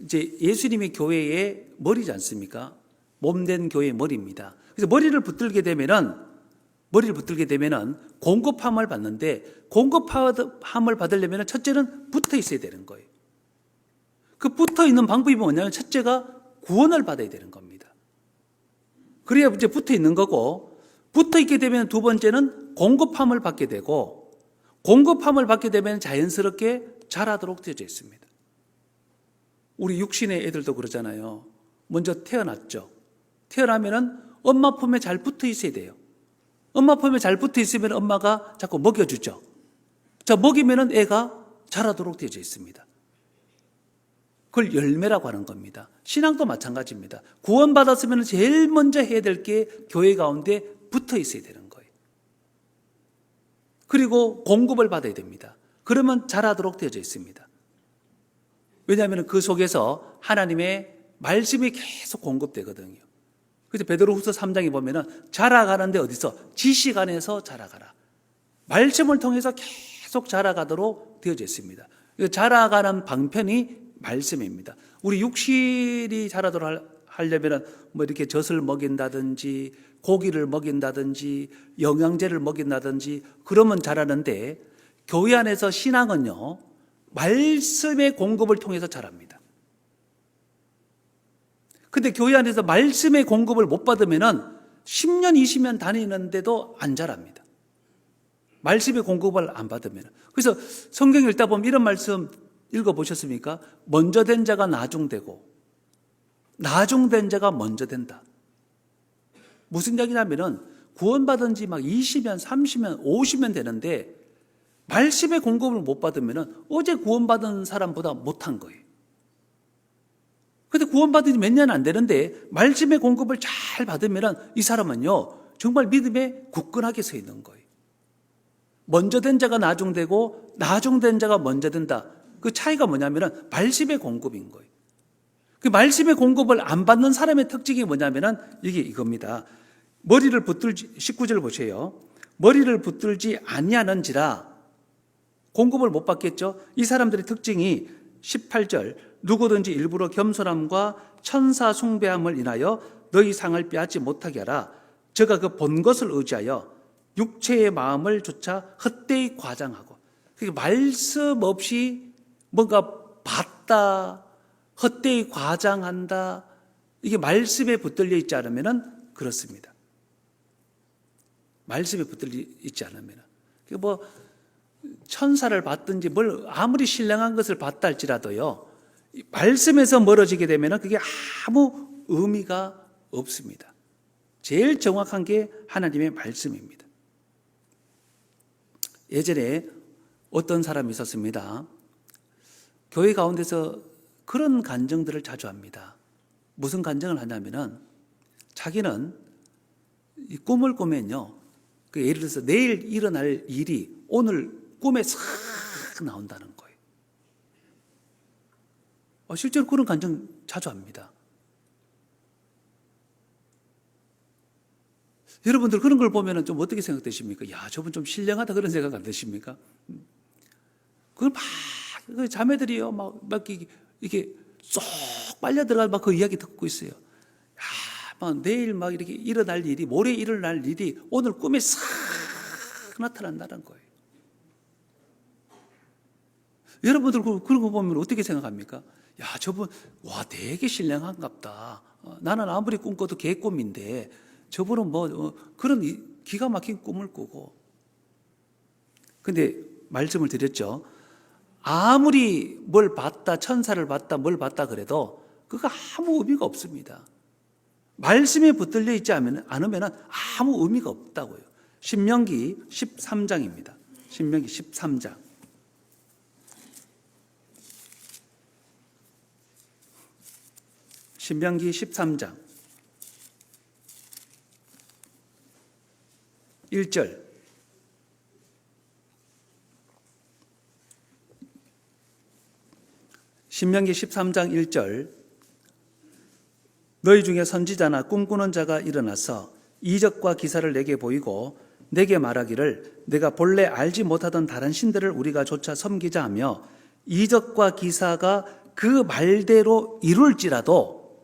이제 예수님의 교회의 머리지 않습니까? 몸된 교회의 머리입니다. 그래서 머리를 붙들게 되면은 공급함을 받는데, 공급함을 받으려면 첫째는 붙어 있어야 되는 거예요. 그 붙어 있는 방법이 뭐냐면, 첫째가 구원을 받아야 되는 겁니다. 그래야 이제 붙어 있는 거고, 붙어 있게 되면 두 번째는 공급함을 받게 되고, 공급함을 받게 되면 자연스럽게 자라도록 되어져 있습니다. 우리 육신의 애들도 그러잖아요. 먼저 태어났죠. 태어나면은 엄마 품에 잘 붙어 있어야 돼요. 엄마 품에 잘 붙어 있으면 엄마가 자꾸 먹여주죠. 자, 먹이면은 애가 자라도록 되어져 있습니다. 그걸 열매라고 하는 겁니다. 신앙도 마찬가지입니다. 구원받았으면 제일 먼저 해야 될 게 교회 가운데 붙어 있어야 되는 거예요. 그리고 공급을 받아야 됩니다. 그러면 자라도록 되어져 있습니다. 왜냐하면 그 속에서 하나님의 말씀이 계속 공급되거든요. 그래서 베드로후서 3장에 보면은 자라가는데 어디서? 지식 안에서 자라가라. 말씀을 통해서 계속 자라가도록 되어져 있습니다. 자라가는 방편이 말씀입니다. 우리 육신이 자라도록 하려면 뭐 이렇게 젖을 먹인다든지 고기를 먹인다든지 영양제를 먹인다든지 그러면 자라는데, 교회 안에서 신앙은요, 말씀의 공급을 통해서 자랍니다. 근데 교회 안에서 말씀의 공급을 못 받으면은 10년, 20년 다니는데도 안 자랍니다. 말씀의 공급을 안 받으면. 그래서 성경 읽다 보면 이런 말씀 읽어보셨습니까? 먼저 된 자가 나중되고 나중된 자가 먼저 된다. 무슨 이야기냐면은 구원받은 지 막 20년, 30년, 50년 되는데 말씀의 공급을 못 받으면은 어제 구원받은 사람보다 못한 거예요. 근데 구원받은 지 몇 년 안 되는데 말씀의 공급을 잘 받으면은 이 사람은요, 정말 믿음에 굳건하게 서 있는 거예요. 먼저 된 자가 나중되고 나중된 자가 먼저 된다. 그 차이가 뭐냐면은 말씀의 공급인 거예요. 그 말씀의 공급을 안 받는 사람의 특징이 뭐냐면은 이게 이겁니다. 머리를 붙들지, 19절 보세요. 머리를 붙들지 아니하는지라. 공급을 못 받겠죠. 이 사람들의 특징이 18절, 누구든지 일부러 겸손함과 천사 숭배함을 인하여 너희 상을 빼앗지 못하게 하라. 저가 그 본 것을 의지하여 육체의 마음을 조차 헛되이 과장하고. 그러니까 말씀 없이 뭔가 봤다, 헛되이 과장한다, 이게 말씀에 붙들려 있지 않으면 그렇습니다. 말씀에 붙들려 있지 않으면. 뭐 천사를 봤든지 뭘 아무리 신령한 것을 봤다 할지라도요, 말씀에서 멀어지게 되면 그게 아무 의미가 없습니다. 제일 정확한 게 하나님의 말씀입니다. 예전에 어떤 사람이 있었습니다. 교회 가운데서 그런 간증들을 자주 합니다. 무슨 간증을 하냐면은 자기는 이 꿈을 꾸면요, 그 예를 들어서 내일 일어날 일이 오늘 꿈에 싹 나온다는 거예요. 실제로 그런 간증 자주 합니다. 여러분들 그런 걸 보면 좀 어떻게 생각되십니까? 야, 저분 좀 신령하다 그런 생각 안 드십니까? 그걸 막 그 자매들이요 막 이렇게 쏙 빨려 들어가 막 그 이야기 듣고 있어요. 야, 막 내일 막 이렇게 일어날 일이, 모레 일어날 일이 오늘 꿈에 싹 나타난다는 거예요. 여러분들 그런 거 보면 어떻게 생각합니까? 야, 저분 와 되게 신령한갑다. 나는 아무리 꿈꿔도 개꿈인데 저분은 뭐 그런 기가 막힌 꿈을 꾸고. 근데 말씀을 드렸죠. 아무리 뭘 봤다, 천사를 봤다, 뭘 봤다 그래도 그거 아무 의미가 없습니다. 말씀에 붙들려 있지 않으면 아무 의미가 없다고요. 신명기 13장입니다. 신명기 13장. 신명기 13장 1절. 신명기 13장 1절. 너희 중에 선지자나 꿈꾸는 자가 일어나서 이적과 기사를 내게 보이고 내게 말하기를 내가 본래 알지 못하던 다른 신들을 우리가 조차 섬기자 하며 이적과 기사가 그 말대로 이룰지라도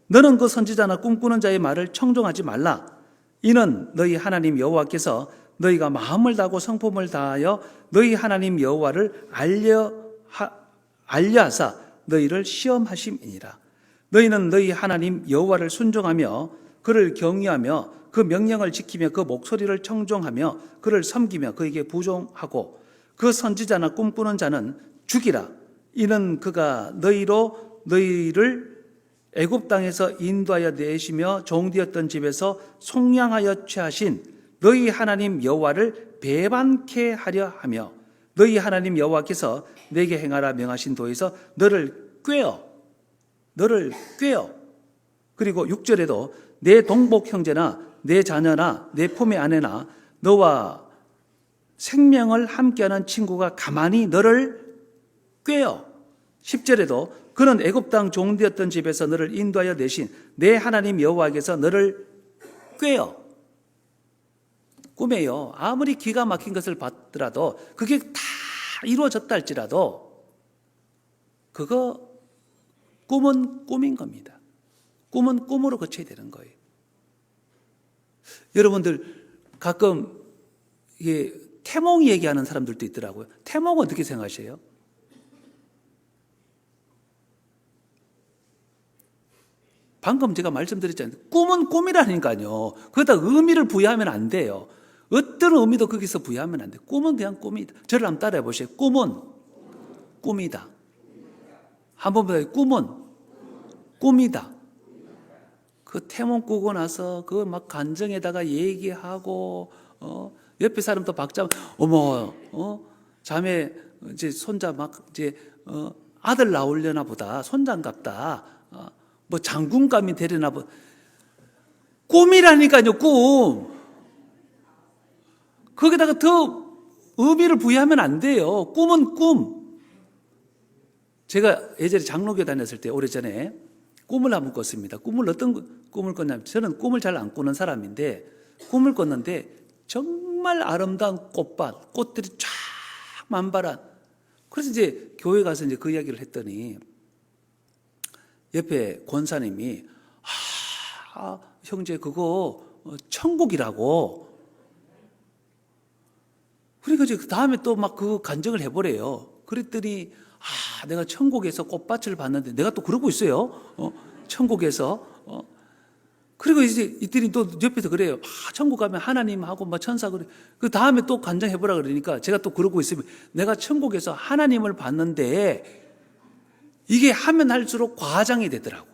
너는 그 선지자나 꿈꾸는 자의 말을 청종하지 말라. 이는 너희 하나님 여호와께서 너희가 마음을 다하고 성품을 다하여 너희 하나님 여호와를 알려하사 너희를 시험하심이니라. 너희는 너희 하나님 여호와를 순종하며 그를 경외하며 그 명령을 지키며 그 목소리를 청종하며 그를 섬기며 그에게 부종하고 그 선지자나 꿈꾸는 자는 죽이라. 이는 그가 너희를 애굽 땅에서 인도하여 내시며 종되었던 집에서 속량하여 취하신 너희 하나님 여호와를 배반케 하려 하며 너희 하나님 여호와께서 내게 행하라 명하신 도에서 너를 꾀어. 그리고 6절에도 내 동복 형제나 내 자녀나 내 품의 아내나 너와 생명을 함께하는 친구가 가만히 너를 꾀어. 10절에도 그는 애굽 땅 종되었던 집에서 너를 인도하여 내신 내 하나님 여호와께서 너를 꾀어. 꿈에요. 아무리 기가 막힌 것을 봤더라도 그게 다 이루어졌다 할지라도 그거 꿈은 꿈인 겁니다. 꿈은 꿈으로 거쳐야 되는 거예요. 여러분들 가끔 이게 태몽 얘기하는 사람들도 있더라고요. 태몽 어떻게 생각하세요? 방금 제가 말씀드렸잖아요. 꿈은 꿈이라니까요. 거기다 의미를 부여하면 안 돼요. 어떤 의미도 거기서 부여하면 안 돼요. 꿈은 그냥 꿈이다. 저를 한번 따라해 보세요. 꿈은 꿈이다. 한번 보세요. 꿈은 꿈이다. 그 태몽 꾸고 나서 그 막 간정에다가 얘기하고 옆에 사람도 박자 어머 자매 이제 손자 막 이제 아들 나오려나 보다. 손장갑다. 뭐 장군감이 되려나 보다. 꿈이라니까요. 꿈. 거기다가 더 의미를 부여하면 안 돼요. 꿈은 꿈. 제가 예전에 장로교 다녔을 때 오래전에 꿈을 한번 꿨습니다. 꿈을 어떤 꿈을 꿨냐면 저는 꿈을 잘 안 꾸는 사람인데 꿈을 꿨는데 정말 아름다운 꽃밭, 꽃들이 쫙 만발한. 그래서 이제 교회 가서 이제 그 이야기를 했더니 옆에 권사님이 형제 그거 천국이라고. 그러니까 이제 그 다음에 또 막 그 간증을 해보래요. 그랬더니 내가 천국에서 꽃밭을 봤는데 내가 또 그러고 있어요. 천국에서. 그리고 이제 이들이 또 옆에서 그래요. 천국 가면 하나님하고 뭐 천사 그래. 그 다음에 또 간증해보라 그러니까 제가 또 그러고 있으면 내가 천국에서 하나님을 봤는데 이게 하면 할수록 과장이 되더라고.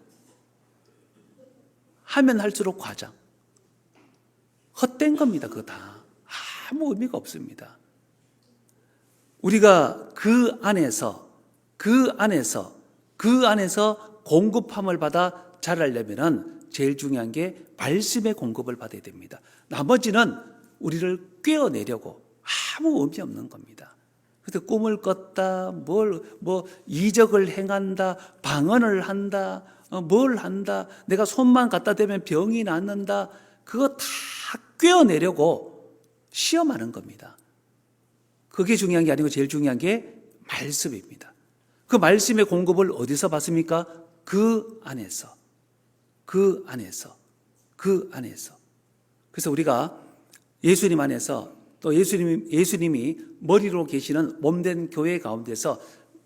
하면 할수록 과장. 헛된 겁니다. 그거 다. 아무 의미가 없습니다. 우리가 그 안에서 공급함을 받아 자라려면 제일 중요한 게 말씀의 공급을 받아야 됩니다. 나머지는 우리를 꿰어내려고 아무 의미 없는 겁니다. 그래서 꿈을 꿨다, 이적을 행한다, 방언을 한다, 뭘 한다, 내가 손만 갖다 대면 병이 낫는다, 그거 다 꿰어내려고 시험하는 겁니다. 그게 중요한 게 아니고 제일 중요한 게 말씀입니다. 그 말씀의 공급을 어디서 받습니까? 그 안에서. 그래서 우리가 예수님 안에서 또 예수님이 머리로 계시는 몸된 교회 가운데서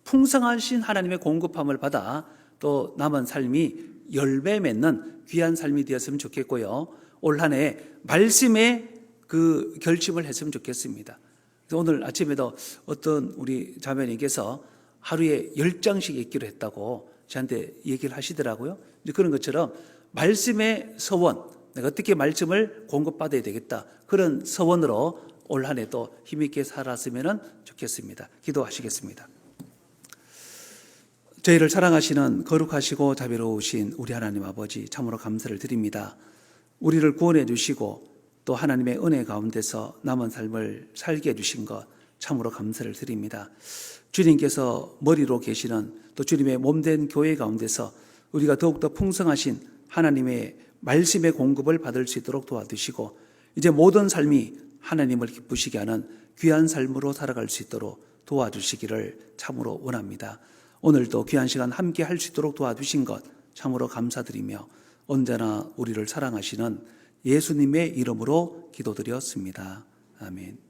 풍성하신 하나님의 공급함을 받아 또 남은 삶이 열매 맺는 귀한 삶이 되었으면 좋겠고요. 올 한 해 말씀의 그 결심을 했으면 좋겠습니다. 그래서 오늘 아침에도 어떤 우리 자매님께서 하루에 10장씩 읽기로 했다고 저한테 얘기를 하시더라고요. 그런 것처럼 말씀의 서원, 내가 어떻게 말씀을 공급받아야 되겠다, 그런 서원으로 올 한 해도 힘있게 살았으면 좋겠습니다. 기도하시겠습니다. 저희를 사랑하시는 거룩하시고 자비로우신 우리 하나님 아버지, 참으로 감사를 드립니다. 우리를 구원해 주시고 또 하나님의 은혜 가운데서 남은 삶을 살게 해주신 것 참으로 감사를 드립니다. 주님께서 머리로 계시는 또 주님의 몸된 교회 가운데서 우리가 더욱더 풍성하신 하나님의 말씀의 공급을 받을 수 있도록 도와주시고 이제 모든 삶이 하나님을 기쁘시게 하는 귀한 삶으로 살아갈 수 있도록 도와주시기를 참으로 원합니다. 오늘도 귀한 시간 함께 할 수 있도록 도와주신 것 참으로 감사드리며 언제나 우리를 사랑하시는 예수님의 이름으로 기도드렸습니다. 아멘.